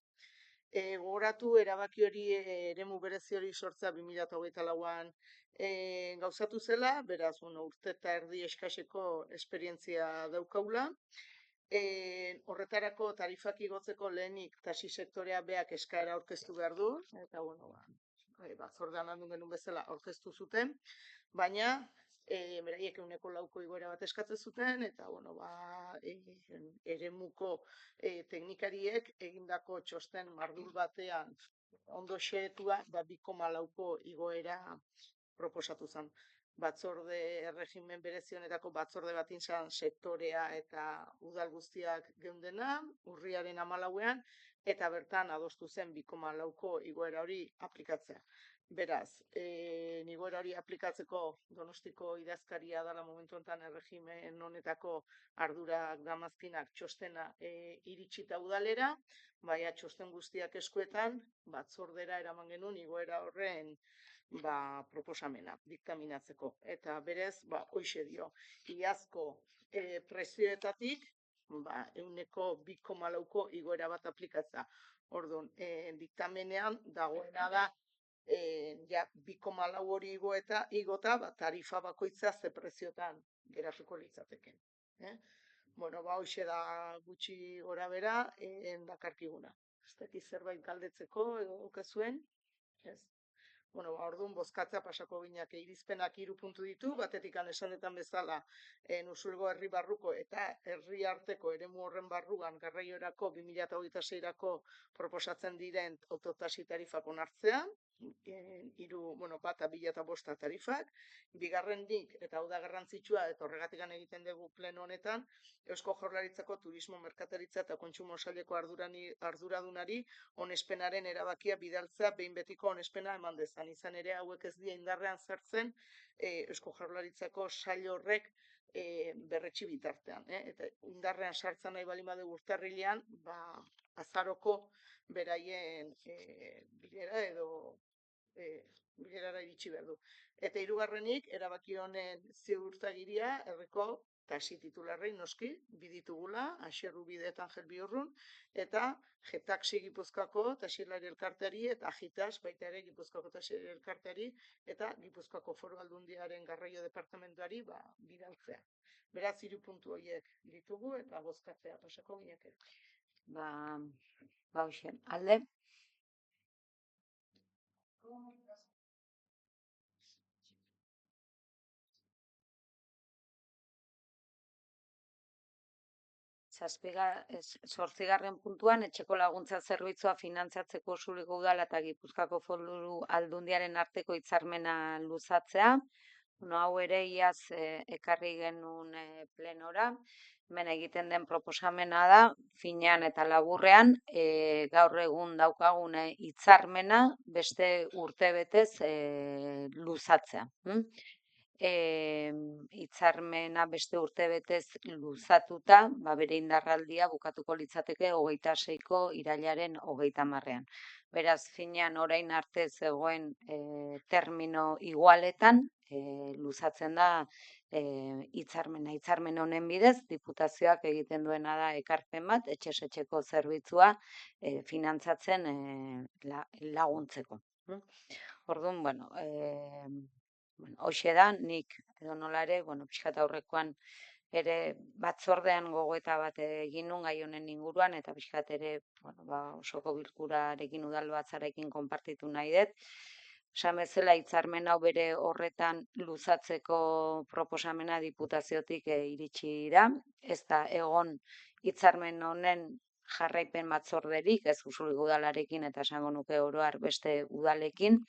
Gogoratu erabaki hori eremu berezi hori sortzea 2024an gauzatu zela, beraz, urte eta erdi eskaseko esperientzia daukaula. Horretarako tarifak igotzeko lehenik taxi sektorea beak eskaera aurkeztu behar du, eta batzordean landu genuen bezala aurkeztu zuten, baina beraiek 4% igoera bat eskatzen zuten, eta eremuko teknikariek egindako txosten mardul batean ondo xehetua 2,4% igoera proposatu zen. Batzorde erregimen berezionetako batzorde bat inzan sektorea eta udal guztiak geundena, urriaren 14ean, eta bertan adostu zen 2,4% igoera hori aplikatzea. Beraz, igoera hori aplikatzeko Donostiko idazkaria dela momentu honetan erregimen honetako ardurak damazkinak txostena iritsita udalera, baina txosten guztiak eskuetan batzordera eraman genuen igoera horren proposamena diktaminatzeko. Eta berez, hoixe dio, iazko prezioetatik 2,4% igoera bat aplikatza. Orduan, diktamenean dagoena da 2,4% hori igota, tarifa bakoitza ze preziotan geratuko litzateken. Hoxe da gutxi gora bera, dakarkiguna. Ez dakit zerbait galdetzeko edo daukezuen? Ez. Orduan bozkatzea pasako ginak irizpenak 3 puntu ditu, batetik esanetan bezala Usurgo herri barruko eta herri arteko eremu horren barruan garraiorako 2026erako proposatzen diren autotaxi tarifak onartzea, bata 2005 tarifak, bigarrenik, eta hau da garrantzitsua, eta horregatik egiten dugu pleno honetan, Eusko Jaurlaritzako Turismo, Merkataritza eta Kontsumo Saileko arduradunari onespenaren erabakia bidaltzea behin betiko onespena eman dezan. Izan ere hauek ez dira indarrean sartzen Eusko Jaurlaritzako sail horrek berretsi bitartean. Eta indarrean sartzen nahi baldin badugu urtarrilean, azaroko beraien bilera edo bilerara iritsi behar du. Eta 3. erabaki honen ziurtagiria herriko taxi titularrei noski biditugula, Axerru Bide eta Angel Biurrun, eta Getaxi Gipuzkoako taxilari elkarteari eta Agitas baita ere Gipuzkoako taxilari elkarteari eta Gipuzkoako Foru Aldundiaren garraio departamentuari bidaltzea. Beraz, 3 puntu horiek ditugu eta bozkatzea pasako gineke. Hoxe, alde? Zortzigarren puntuan, etxeko laguntza zerbitzua finantzatzeko Usuriko udala eta Gipuzkoako Foru Aldundiaren arteko hitzarmena luzatzea. Hau ere iaz ekarri genuen plenora, hemen egiten den proposamena da, finean eta laburrean, gaur egun daukagun hitzarmena beste urtebetez luzatzea. Hitzarmena beste urtebetez luzatuta, bere indarraldia bukatuko litzateke 26ko irailaren 30ean. Beraz, finean orain arte zegoen termino igualetan, luzatzen da hitzarmena. Hitzarmen honen bidez, diputazioak egiten duena da ekarpen bat, etxez-etxeko zerbitzua finantzatzen laguntzeko. Orduan, Bueno, hoxe da, nik edo nola ere, bueno, pixkat aurrekoan ere batzordean gogoeta bat egin nun gai honen inguruan, eta pixkat ere, bueno, osoko bilkurarekin udal batzarekin konpartitu nahi dut. Esan bezala hitzarmen hau bere horretan luzatzeko proposamena diputaziotik iritsi da. Ez da egon hitzarmen honen jarraipen batzorderik, ez Usurbilgo udalarekin eta esango nuke oro har beste udalekin.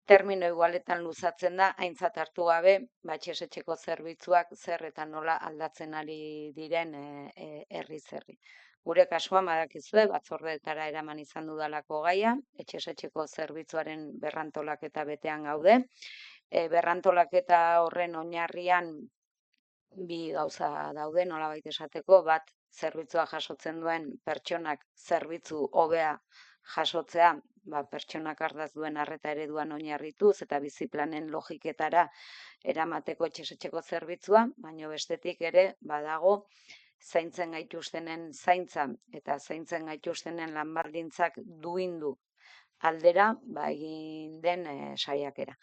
Termino igualetan luzatzen da, aintzat hartu gabe, etxezetxeko zerbitzuak zer eta nola aldatzen ari diren herriz herri. Gure kasuan badakizue, batzordeetara eraman izan dudalako gaia, etxezetxeko zerbitzuaren berrantolaketa betean gaude. Berrantolaketa horren oinarrian bi gauza daude, nolabait esateko, bat zerbitzua jasotzen duen pertsonak zerbitzu hobea jasotzea, pertsonak ardaz duen arreta ereduan oinarrituz eta biziplanen logiketara eramateko etxezetxeko zerbitzua, baina bestetik ere badago zaintzen gaituztenen zaintza eta zaintzen gaituztenen lanbaldintzak duindu aldera egin den saiakera.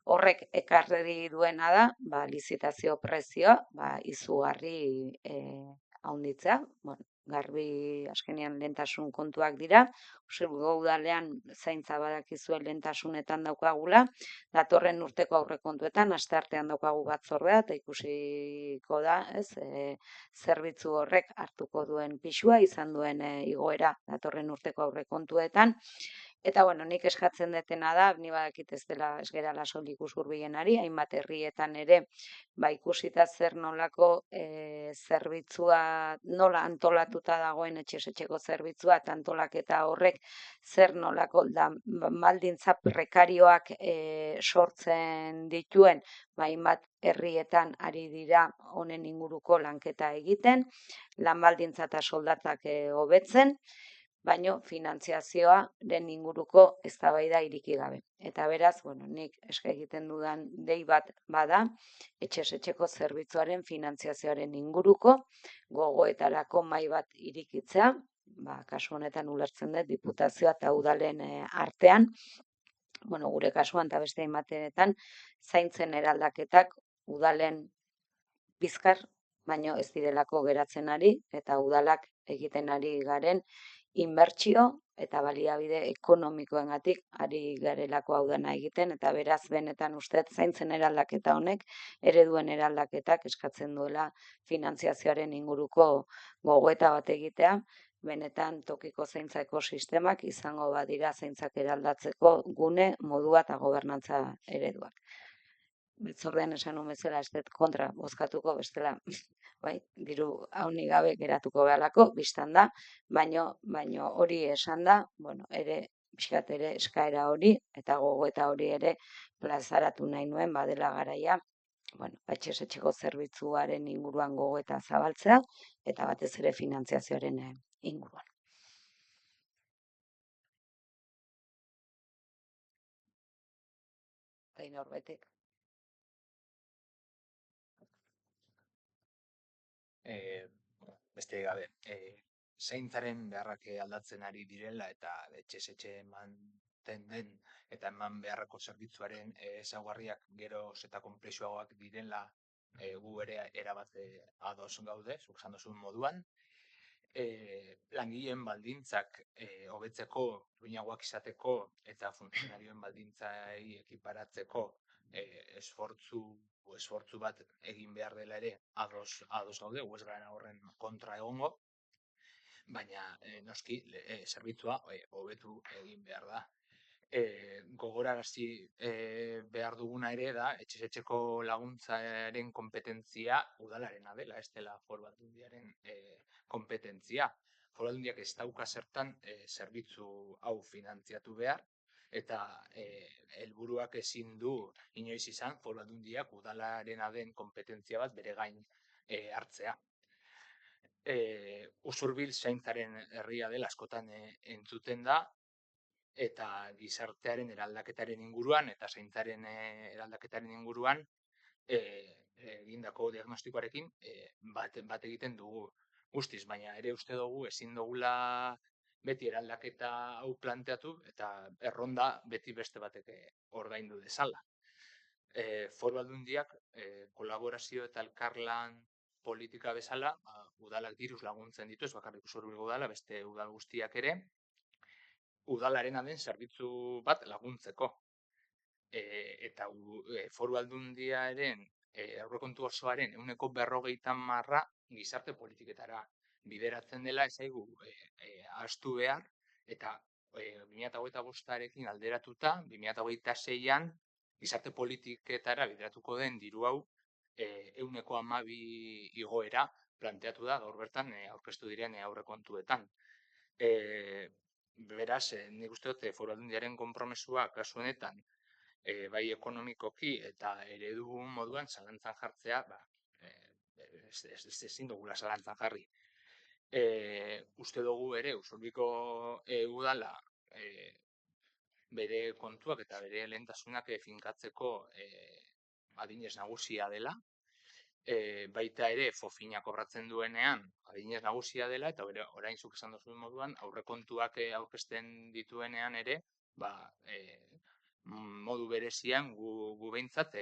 Horrek ekarri duena da, lizitazio prezioa izugarri handitzea, garbi askenean lehentasun kontuak dira, Usurbilgo udalean zaintza badakizue lehentasunetan daukagula, datorren urteko aurrekontuetan asteartean daukagu batzordea eta ikusiko da, zerbitzu horrek hartuko duen pisua, izan duen igoera datorren urteko aurrekontuetan. Eta bueno, nik eskatzen detena da, ni badakit ez dela ez gerala soilik Usurbilen ari, hainbat herrietan ere ikusita zer nolako zerbitzua, nola antolatuta dagoen etxezetxeko zerbitzua eta antolaketa horrek zer nolako baldintza prekarioak sortzen dituen, hainbat herrietan ari dira honen inguruko lanketa egiten, lan baldintza eta soldatak hobetzen, baino finantziazioaren inguruko eztabaida ireki gabe. Eta beraz, nik eska egiten dudan dei bat bada, etxezetxeko zerbitzuaren finantziazioaren inguruko gogoetarako mahai bat irikitzea, kasu honetan ulertzen dut diputazioa eta udalen artean, gure kasuan eta beste hainbatetan, zaintzen eraldaketak udalen bizkar, baino ez direlako geratzen ari, eta udalak egiten ari garen inbertsio eta baliabide ekonomikoengatik ari garelako hau dena egiten, eta beraz benetan uste zaintzen eraldaketa honek, ereduen eraldaketak eskatzen duela finantziazioaren inguruko gogoeta bat egitea, benetan tokiko zaintza ekosistemak izango badira zaintzak eraldatzeko gune, modua eta gobernantza ereduak. Batzordean esan nuen bezala ez dut kontra bozkatuko bestela, diru haunik gabe geratuko behalako, biztan da, baino hori esan da, ere, pixkat ere eskaera hori, eta gogoeta hori ere plazaratu nahi nuen badela garaia, etxezetxeko zerbitzuaren inguruan gogoeta zabaltzea, eta batez ere finantziazioaren inguruan. Eta inorbetek. Beste gabe, zaintzaren beharrak aldatzen ari direla eta etxezetxe ematen den eta eman beharrako zerbitzuaren ezaugarriak geroz eta konplexuagoak direla gu ere erabat ados gaude, zuk esan duzun moduan. Langileen baldintzak hobetzeko, duinagoak izateko eta funtzionarioen baldintzai ekiparatzeko esfortzu bat egin behar dela ere ados gaude, ez gara horren kontra egongo, baina noski zerbitzua hobetu egin behar da. Gogorarazi behar duguna ere da, etxezetxeko laguntzaren kompetentzia udalarena dela, ez dela Foru Aldundiaren kompetentzia. Foru Aldundiak ez dauka zertan zerbitzu hau finantziatu behar, eta helburuak ezin du inoiz izan Foru Aldundiak udalarena den kompetentzia bat bere gain hartzea. Usurbil zaintzaren herria dela askotan entzuten da, eta gizartearen eraldaketaren inguruan eta zaintzaren eraldaketaren inguruan egindako diagnostikoarekin bat egiten dugu guztiz, baina ere uste dugu ezin dugula beti eraldaketa hau planteatu eta erronda beti beste batek ordaindu dezala. foru aldundiak kolaborazio eta elkarlan politika bezala, udalak diruz laguntzen ditu, ez bakarrik Usurbilgo udala, beste udal guztiak ere, udalarena den zerbitzu bat laguntzeko. Eta foru aldundiaren aurrekontu osoaren 40% gizarte politiketara bideratzen dela ezaigu ahaztu behar, eta 2025arekin alderatuta, 2026an gizarte politiketara bideratuko den diru hau 12% igoera planteatu da gaur bertan aurkeztu diren aurrekontuetan. Beraz, nik uste dut foru aldundiaren konpromesua kasu honetan bai ekonomikoki eta eredu moduan zalantzan jartzea, ezin dugula zalantzan jarri. Uste dugu ere, Usurbilgo udala bere kontuak eta bere lehentasunak finkatzeko adinez nagusia dela, baita ere fofina kobratzen duenean adinez nagusia dela, eta orain zuk esan duzuen moduan, aurrekontuak aurkezten dituenean ere, modu berezian gu behintzat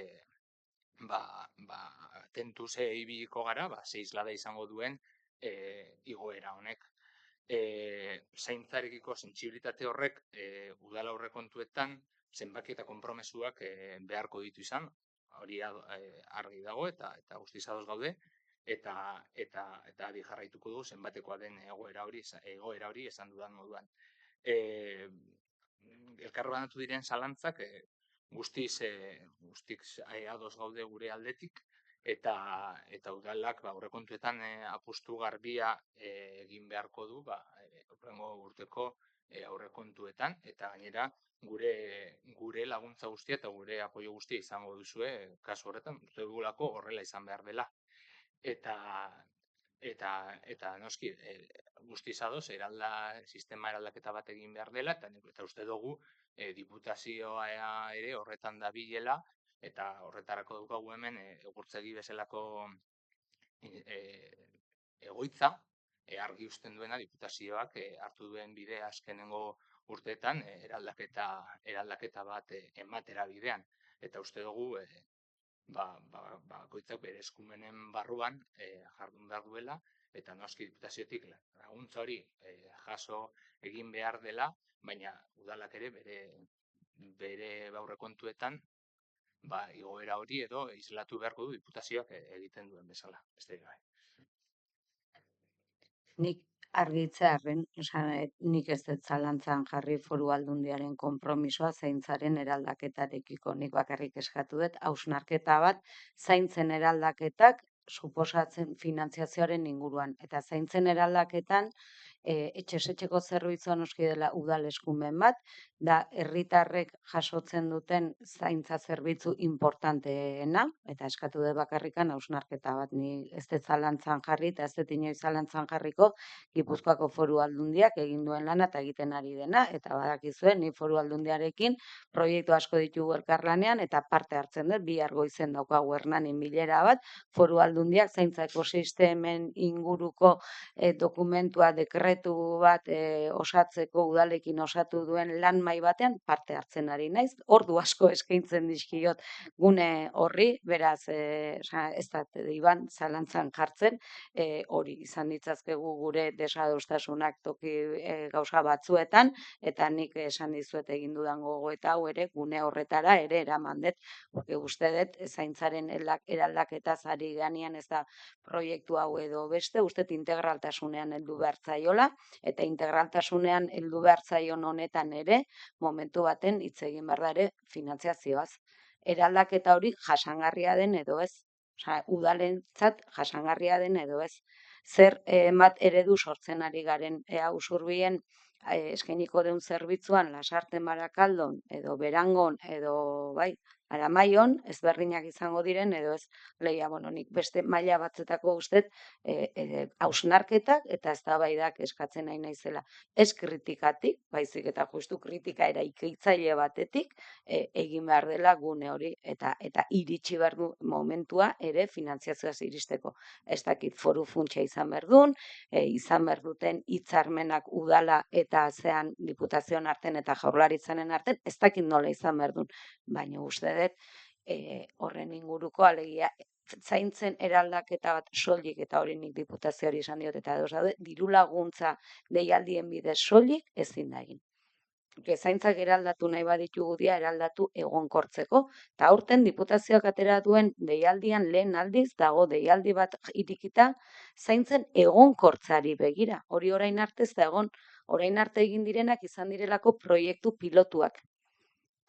tentuz ibiliko gara, ze islada izango duen igoera honek. Zaintzarekiko sentsibilitate horrek udala aurrekontuetan zenbaki eta konpromesuak beharko ditu izan, hori argi dago eta guztiz ados gaude, eta adi jarraituko du zenbatekoa den egoera hori esan dudan moduan. Elkarbanatu diren zalantzak guztiz ados gaude gure aldetik, eta udalak aurrekontuetan apustu garbia egin beharko du hurrengo urteko aurrekontuetan, eta gainera gure laguntza guztia eta gure apoio guztia izango duzue kasu horretan, uste dugulako horrela izan behar dela. Eta noski, guztiz ados, sistema eraldaketa bat egin behar dela, eta uste dugu diputazioa ere horretan dabilela, eta horretarako daukagu hemen egurtzegi bezalako egoitza, argi uzten duena diputazioak hartu duen bidea azkenengo urteetan eraldaketa bat ematera bidean. Eta uste dugu bakoitzak bere eskumenen barruan jardun behar duela, eta noski diputaziotik laguntza hori jaso egin behar dela, baina udalak ere bere aurrekontuetan igoera hori edo islatu beharko du diputazioak egiten duen bezala. Besterik gabe. Nik argitzearren, nik ez dut zalantzan jarri foru aldundiaren konpromisoa zaintzaren eraldaketarekiko. Nik bakarrik eskatu dut, hausnarketa bat, zaintzen eraldaketak suposatzen finantziazioaren inguruan. Eta zaintzen eraldaketan, etxez-etxeko zerbitzua noski dela udal eskumen bat, da herritarrek jasotzen duten zaintza zerbitzu importanteena, eta eskatu dut bakarrikan hausnarketa bat. Ni ez dut zalantzan jarri, eta ez dut inoiz zalantzan jarriko Gipuzkoako foru aldundiak egin duen lana eta egiten ari dena, eta badakizue, ni foru aldundiarekin proiektu asko ditugu elkarlanean, eta parte hartzen dut, bihar goizen daukagu Hernanin bilera bat, foru aldundiak zaintza ekosistemen inguruko dokumentua, dekretu bat osatzeko udalekin osatu duen lan mahai batean parte hartzen ari naiz. Ordu asko eskaintzen dizkiot gune horri, beraz ez da iban zalantzan jartzen, hori izan ditzazkegu gure desadostasunak toki gauza batzuetan, eta nik esan dizuet egin dudan gogoeta hau ere gune horretara ere eraman dut, porque uste dut zaintzaren eraldaketaz ari ganean ez da proiektu hau edo beste, uste dut integraltasunean heldu behar zaiola, eta integraltasunean heldu behar zaion honetan ere, momentu baten hitz egin behar da ere finantziazioaz. Eraldaketa hori jasangarria den edo ez. Udalentzat jasangarria den edo ez. Zer eredu sortzen ari garen, Usurbien eskainiko den zerbitzuan Lasarte Barakaldon edo Berangon edo Aramaion ezberdinak izango diren edo ez. Leia, nik beste maila batzetako ustez hausnarketak eta eztabaidak eskatzen nahi naizela. Ez kritikatik, baizik eta justu kritika eraikitzaile batetik egin behar dela gune hori eta iritsi behar du momentua ere finantziazioaz iristeko. Ez dakit foru funtsa izan behar duen, izan behar duten hitzarmenak udala eta zean diputazioan arten eta jaurlaritzanen arten, ez dakit nola izan behar duen, baina uste dut horren inguruko, alegia, zaintzen eraldaketa bat soilik, eta hori nik diputazioari esan diot, eta ados daude, diru laguntza deialdien bidez soilik ezin da egin. Zaintzak eraldatu nahi baditugu dira, eraldatu egonkortzeko, eta aurten diputazioak atera duen deialdian lehen aldiz dago deialdi bat irikita zaintzen egonkortzari begira. Hori orain arte ez da egon, orain arte egin direnak izan direlako proiektu pilotuak.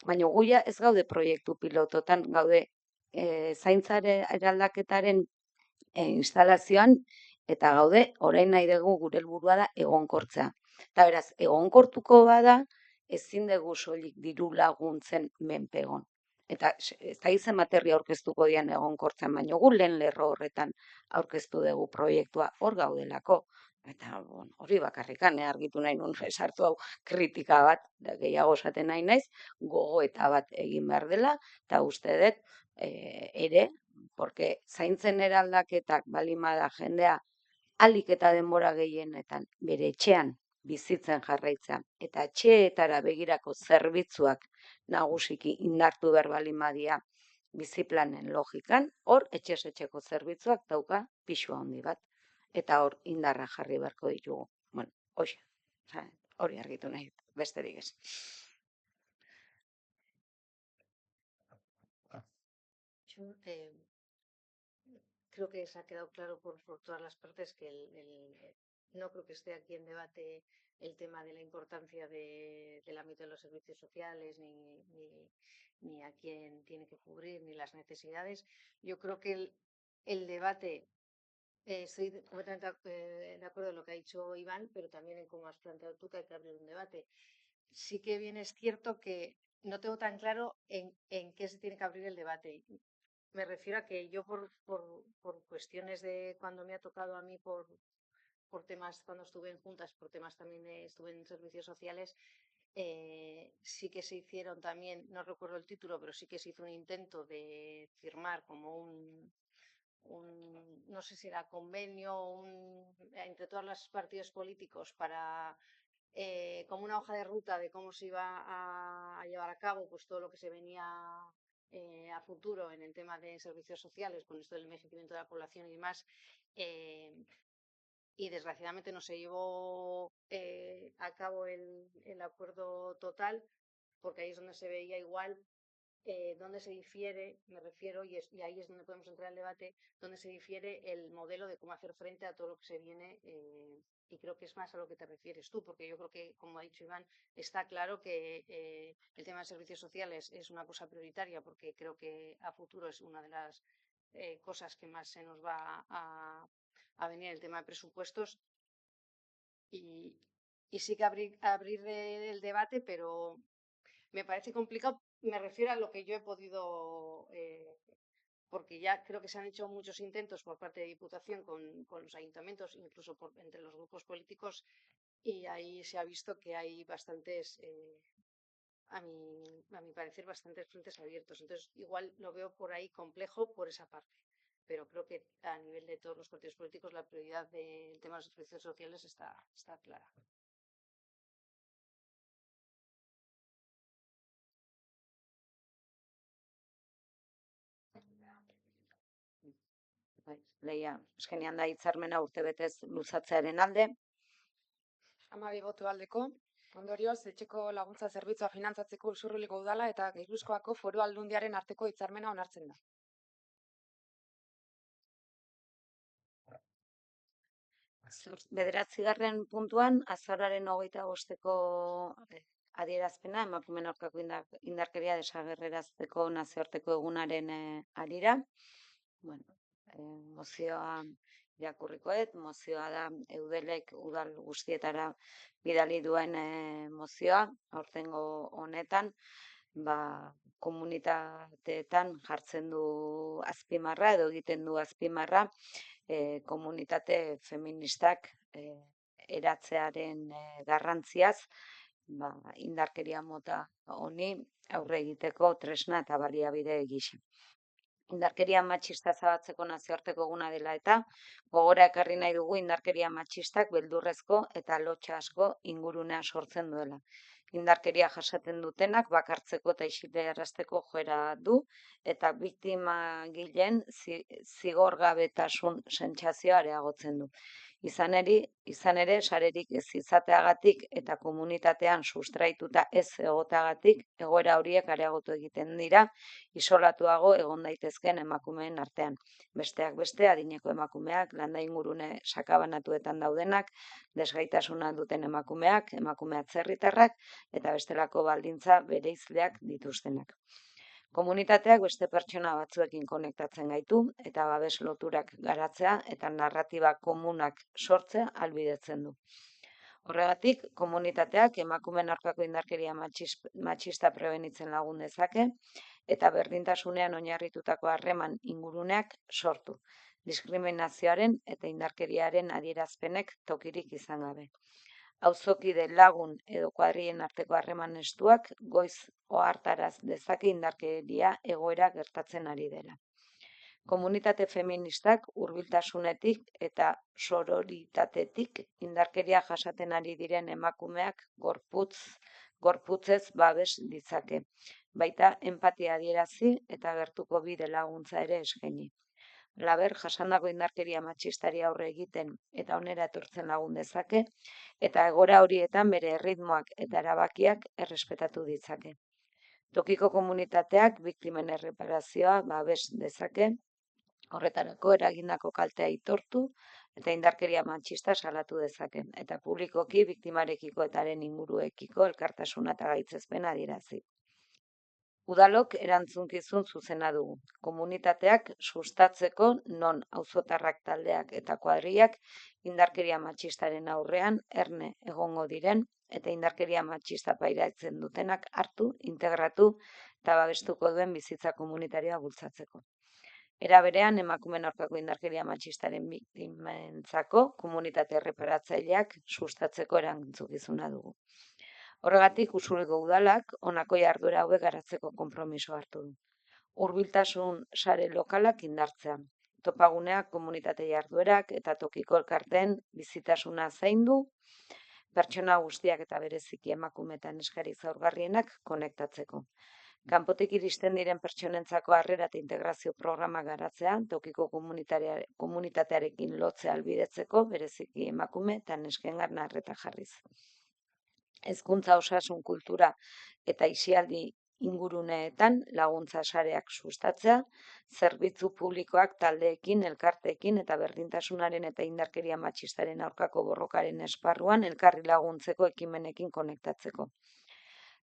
Baina guia ez gaude proiektu pilototan, gaude zaintzare eraldaketaren instalazioan, eta gaude orain nahi dugu gure helburua da egonkortzea. Eta beraz, egonkortuko bada, ezin dugu soilik diru laguntzen menpe egon. Eta ez da izen materia aurkeztuko dian egonkortzen, baina gu lehen lerro horretan aurkeztu dugu proiektua hor gaudelako. Eta hori bakarrikan argitu nahi nun sartu hau kritika bat, gehiago esaten nahi naiz, gogoeta bat egin behar dela, eta uste dut ere, porque zaintzen eraldaketak balimada jendea ahalik eta denbora gehienetan bere etxean bizitzen jarraitzea, eta etxeetara begirako zerbitzuak nagusiki indartu behar baldin badia biziplanen logikan, hor etxez etxeko zerbitzuak dauka pisu handi bat, eta hor indarra jarri beharko ditugu. Bueno, hori argitu nahi, besterik ez. Yo creo que se ha quedado claro por todas las partes que no creo que esté aquí en debate el tema de la importancia del ámbito de los servicios sociales, ni a quién tiene que cubrir, ni las necesidades. Yo creo que el debate, estoy completamente de acuerdo en lo que ha dicho Iván, pero también en cómo has planteado tú que hay que abrir un debate. Sí que bien es cierto que no tengo tan claro en qué se tiene que abrir el debate. Me refiero a que yo por cuestiones de cuando me ha tocado a mí por temas, cuando estuve en juntas, por temas también estuve en servicios sociales, sí que se hicieron también, no recuerdo el título, pero sí que se hizo un intento de firmar como un no sé si era convenio, entre todos los partidos políticos para como una hoja de ruta de cómo se iba a llevar a cabo pues todo lo que se venía a futuro en el tema de servicios sociales, con esto del envejecimiento de la población y demás, y desgraciadamente no se llevó a cabo el acuerdo total, porque ahí es donde se veía igual donde se difiere, me refiero, y ahí es donde podemos entrar al debate, donde se difiere el modelo de cómo hacer frente a todo lo que se viene, y creo que es más a lo que te refieres tú, porque yo creo que, como ha dicho Iván, está claro que el tema de servicios sociales es una cosa prioritaria, porque creo que a futuro es una de las cosas que más se nos va a venir el tema de presupuestos, y sí que abrir el debate, pero me parece complicado. Me refiero a lo que yo he podido, porque ya creo que se han hecho muchos intentos por parte de Diputación con los ayuntamientos, incluso entre los grupos políticos, y ahí se ha visto que hay bastantes, a mi parecer, bastantes frentes abiertos. Entonces, igual lo veo por ahí complejo por esa parte. Pero creo que a nivel de todos los partidos políticos la prioridad del tema de los servicios sociales está clara. Leia, eskenean da hitzarmena urtebetez luzatzearen alde. 12 boto aldeko. Ondorioz, etxeko laguntza zerbitzua finantzatzeko Usurbiliko udala eta Gipuzkoako Foru Aldundiaren arteko hitzarmena onartzen da. Bederatzigarren puntuan, azaroaren 25-ko adierazpena, emakumeen aurkako indarkeria desagerrarazteko nazioarteko egunaren harira. Bueno, mozioa irakurrikoet, mozioa da Eudelek udal guztietara bidali duen mozioa, aurtengo honetan, komunitateetan jartzen du azpimarra edo egiten du azpimarra komunitate feministak eratzearen garrantziaz, indarkeria mota honi aurre egiteko tresna eta baliabide gisa. Indarkeria matxista zabatzeko nazioarteko eguna dela eta gogora ekarri nahi dugu indarkeria matxistak beldurrezko eta lotxa asko ingurunea sortzen duela. indarkeria jasaten dutenak bakartzeko eta isilarazteko joera du, eta biktima gileen zigorgabetasun sentsazioa areagotzen du. Izan ere, sarerik ez izateagatik eta komunitatean sustraituta ez egoteagatik, egoera horiek areagotu egiten dira, isolatuago egon daitezkeen emakumeen artean. Besteak beste, adineko emakumeak, landa ingurune sakabanatuetan daudenak, desgaitasuna duten emakumeak, emakume atzerritarrak eta bestelako baldintza bereizleak dituztenak. Komunitateak beste pertsona batzuekin konektatzen gaitu eta babes loturak garatzea eta narratiba komunak sortzea ahalbidetzen du. Horregatik, komunitateak emakumeen aurkako indarkeria matxista prebenitzen lagun dezake eta berdintasunean oinarritutako harreman inguruneak sortu, diskriminazioaren eta indarkeriaren adierazpenek tokirik izan gabe. Auzokide lagun edo kuadrien arteko harreman estuak goiz ohartaraz dezake indarkeria egoera gertatzen ari dela. Komunitate feministak hurbiltasunetik eta sororitatetik indarkeria jasaten ari diren emakumeak gorputzez babes ditzake, baita enpatia adierazi eta gertuko bide laguntza ere eskaini. Laber, jasandako indarkeria matxistari aurre egiten eta onera etortzen lagun dezake, eta egoera horietan bere erritmoak eta erabakiak errespetatu ditzake. Tokiko komunitateak biktimen erreparazioa babes dezake, horretarako eragindako kaltea aitortu eta indarkeria matxista salatu dezake, eta publikoki biktimarekiko eta haren inguruekiko elkartasuna eta gaitzespena adierazi. Udalok erantzunkizun zuzena dugu. Komunitateak sustatzeko non auzotarrak taldeak eta kuadriak indarkeria matxistaren aurrean erne egongo diren eta indarkeria matxista pairatzen dutenak hartu, integratu eta babestuko duen bizitza komunitarioa bultzatzeko. Era berean, emakumeen aurkako indarkeria matxistaren biktimentzako komunitate erreparatzaileak sustatzeko erantzukizuna dugu. Horregatik, Usuriko udalak honako jarduera hauek garatzeko konpromiso hartu du. Hurbiltasun sare lokalak indartzea. Topaguneak, komunitate jarduerak eta tokiko elkarteen bizitasuna zaindu, pertsona guztiak eta bereziki emakume eta neskari zaurgarrienak konektatzeko. Kanpotik iristen diren pertsonentzako harrera eta integrazio programa garatzea, tokiko komunitatearekin lotzea ahalbidetzeko, bereziki emakume eta neskengan arreta jarriz. Hezkuntza, osasun, kultura eta aisialdi inguruneetan laguntza sareak sustatzea, zerbitzu publikoak taldeekin, elkarteekin eta berdintasunaren eta indarkeria matxistaren aurkako borrokaren esparruan elkarri laguntzeko ekimenekin konektatzeko.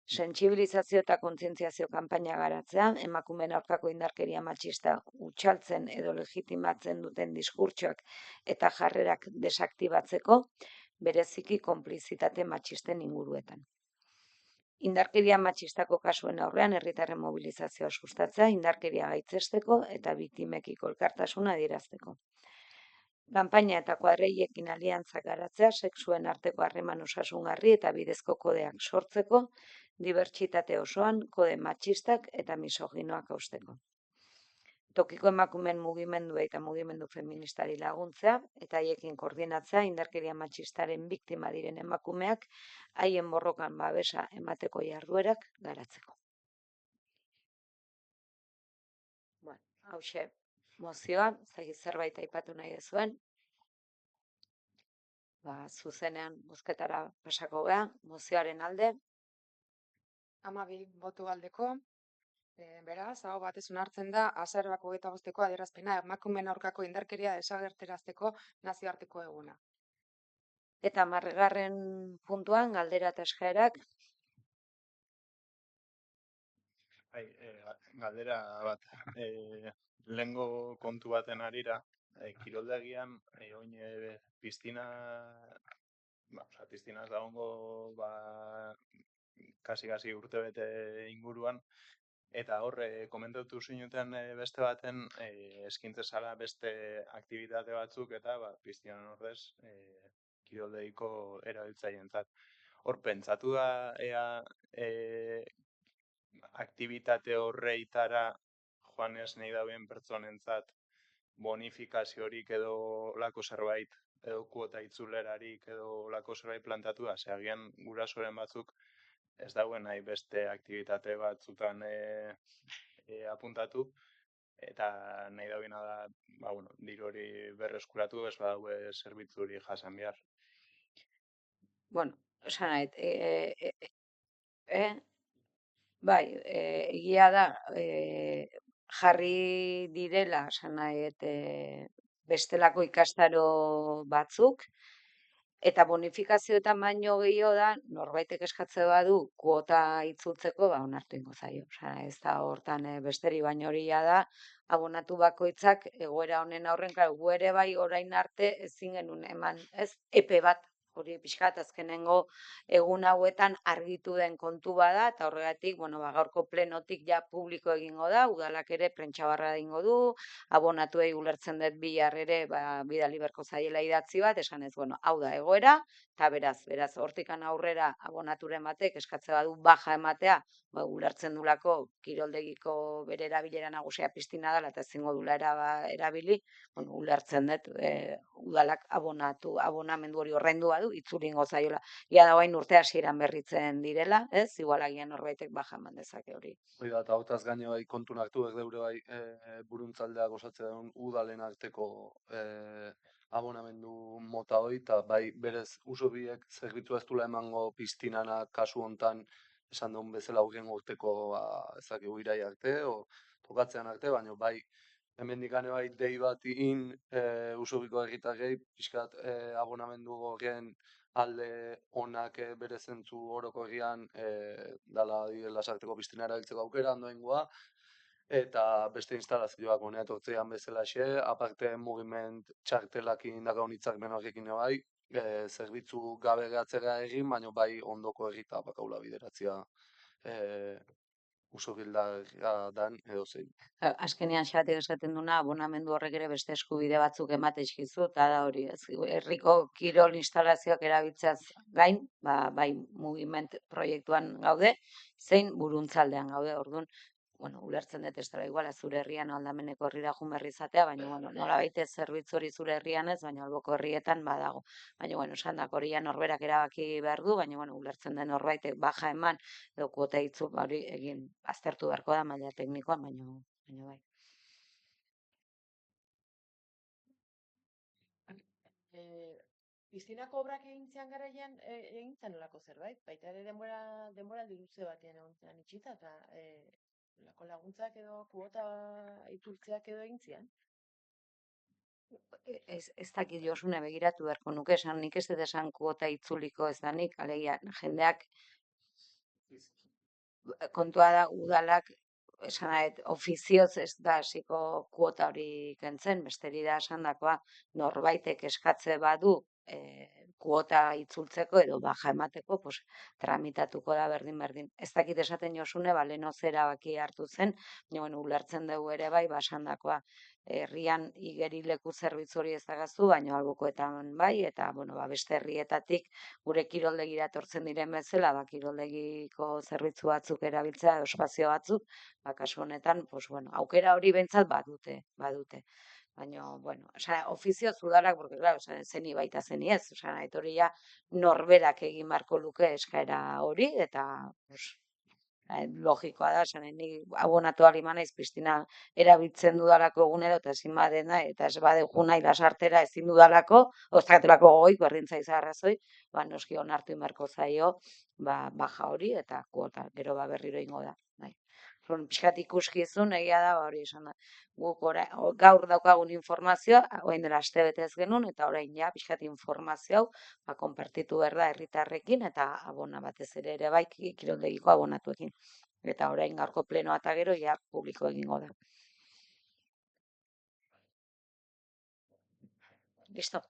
Sentsibilizazio eta kontzientziazio kanpaina garatzea, emakumeen aurkako indarkeria matxista hutsaltzen edo legitimatzen duten diskurtsoak eta jarrerak desaktibatzeko, bereziki konplizitate matxisten inguruetan. Indarkeria matxistako kasuen aurrean herritarren mobilizazioa sustatzea, indarkeria gaitzesteko eta biktimekiko elkartasuna adierazteko. Kanpaina eta kuadreiekin aliantzak garatzea, sexuen arteko harreman osasungarri eta bidezko kodeak sortzeko, dibertsitate osoan, kode matxistak eta misoginoak hausteko. Tokiko emakumeen mugimendua eta mugimendu feministari laguntzea eta haiekin koordinatzea indarkeria matxistaren biktima diren emakumeak haien borrokan babesa emateko jarduerak garatzeko. Hauxe mozioa, zerbait aipatu nahi dezuen. Zuzenean bozketara pasako gea, mozioaren alde. 12 boto aldeko. Beraz, hau batez onartzen da azaroak 25ko adierazpena emakumeen aurkako indarkeria desagertarazteko nazioarteko eguna. Eta 10. puntuan galdera eta eskaerak. Galdera bat. Lehengo kontu baten arira, kiroldegian, oin piztina ez da hongo kasi urtebete inguruan, eta horre komentatu zinuten beste baten eskintzezala beste aktibitate batzuk eta piztinan ordez kiroldegiko erabiltzaientzat. Hor pentsatu da ea aktibitate horreitara joan ez nahi dauen pertsonentzat bonifikaziorik edo lako zerbait edo kuota itzulerarik edo lako zerbait plantatu da, agian gurasoren batzuk ez dauen nahi beste aktivitate batzutan apuntatu, eta nahi dagoena da, diru hori berreskuratu, ez badaue zerbitzuri jasan behar. Bueno, esan nahi, bai, egia da, jarri direla, esan nahi, bestelako ikastaro batzuk, eta bonifikazioetan baino gehiago da, norbaitek eskatze badu kuota itzultzeko, onartu ingo zaio. Osea, ez da hortan besterik baino horia da, abonatu bakoitzak egoera honen aurren, gu ere bai orain arte ezin genuen eman, ez, epe bat, hori pixkat azkenengo egun hauetan argitu den kontu bada, eta horregatik, gaurko plenotik ja publiko egingo da, udalak ere prentsabarra egingo du, abonatuei ulertzen dut bihar ere, bidali beharko zaiela idatzi bat, esan ez, hau da egoera, eta beraz, hortikan aurrera abonaturen batek eskatze badu baja ematea, ulertzen dulako kiroldegiko bere erabilera nagusia piztina dela, eta ezingo dula erabili, ulertzen dut, udalak abonamendu hori ordaindu badu, itzulingo zaiola. Ia da orain urte hasieran berritzen direla, ez? Igual agian norbaitek baja eman dezake hori. Hoi da, eta hortaz gaine bai kontun hartu deure bai buruntzaldeak osatzea duen udalen arteko abonamendu mota hori, eta bai berez usobiek zerbitzu ez dula emango piztinana kasu hontan esan duen bezala aurren urteko ezakigu irai arte, o tokatzean arte, baina bai hemendik ane bai dei bat egin usobiko herritarrei pixkat abonamendu horren alde onak bere zentzu orokorrian dala lasarteko piztina erabiltzeko aukera ondoengoa, eta beste instalazioak honea etortzean bezalaxe, aparte mugiment txartelakin dagoen hitzarmen horrekin bai, zerbitzu gabe gehatzera egin, baina bai ondoko herrita bakaula bideratzea usobildara dan edo zein. Azkenean xatik esaten duna, abonamendu horrek ere beste eskubide batzuk emate eskizu, eta da hori, herriko kirol instalazioak erabiltzeaz gain, bai mugiment proiektuan gaude, zein buruntzaldean gaude, orduan, ulertzen dut ez dela iguala zure herrian aldameneko herrira joan berri izatea, baina nolabait zerbitzu hori zure herrian ez, baina alboko herrietan badago. Baina esan da, hori norberak erabaki behar du, baina ulertzen den norbaitek baja eman edo kuota itzul hori egin aztertu beharko da maila teknikoan, baina bai. Piztinako obrak egintzean garaian egintzen olako zerbait, baita ere denboraldi luze batean egon zen itxita, eta olako laguntzak edo kuota itzultzeak edo egintzean. Ez dakit Josune begiratu beharko nuke, esan nik ez dut esan kuota itzuliko ez da nik, alegia jendeak kontua da udalak, esan nahi, ofizioz ez da hasiko kuota hori kentzen, besteri da esandakoa norbaitek eskatze badu kuota itzultzeko edo baja emateko, tramitatuko da berdin. Ez dakit esaten Josune, leno erabaki hartu zen, ulertzen dugu ere bai, basandakoa herrian igerileku zerbitzu hori ezagazu, baina albokoetan bai, eta beste herrietatik gure kiroldegira etortzen diren bezala, kiroldegiko zerbitzu batzuk erabiltzea, espazio batzuk, kasu honetan, aukera hori behintzat badute. Baina, ofizio udalak, porque, claro, zeni baita zeni ez, hori ja norberak egin beharko luke eskaera hori, eta logikoa da, ni abonatu aliman naiz piztina erabiltzen dudalako egunero, eta ezin badena, eta ez badegu nahi lasartera ezin dudalako, oztrakatelako gogoik, berdin zaiz arrazoi, noski onartu inbarko zaio, baja hori, eta kuota, gero berriro ingo da. Pixkat ikuskizun, egia da, hori esan da. Guk gaur daukagun informazioa, orain dela astebete ez genuen, eta orain ja, pixkat informazio hau, konpartitu behar da herritarrekin, eta abona batez ere bai kiroldegiko abonatuekin. Eta orain gaurko plenoa eta gero, ja, publiko egingo da. Listo.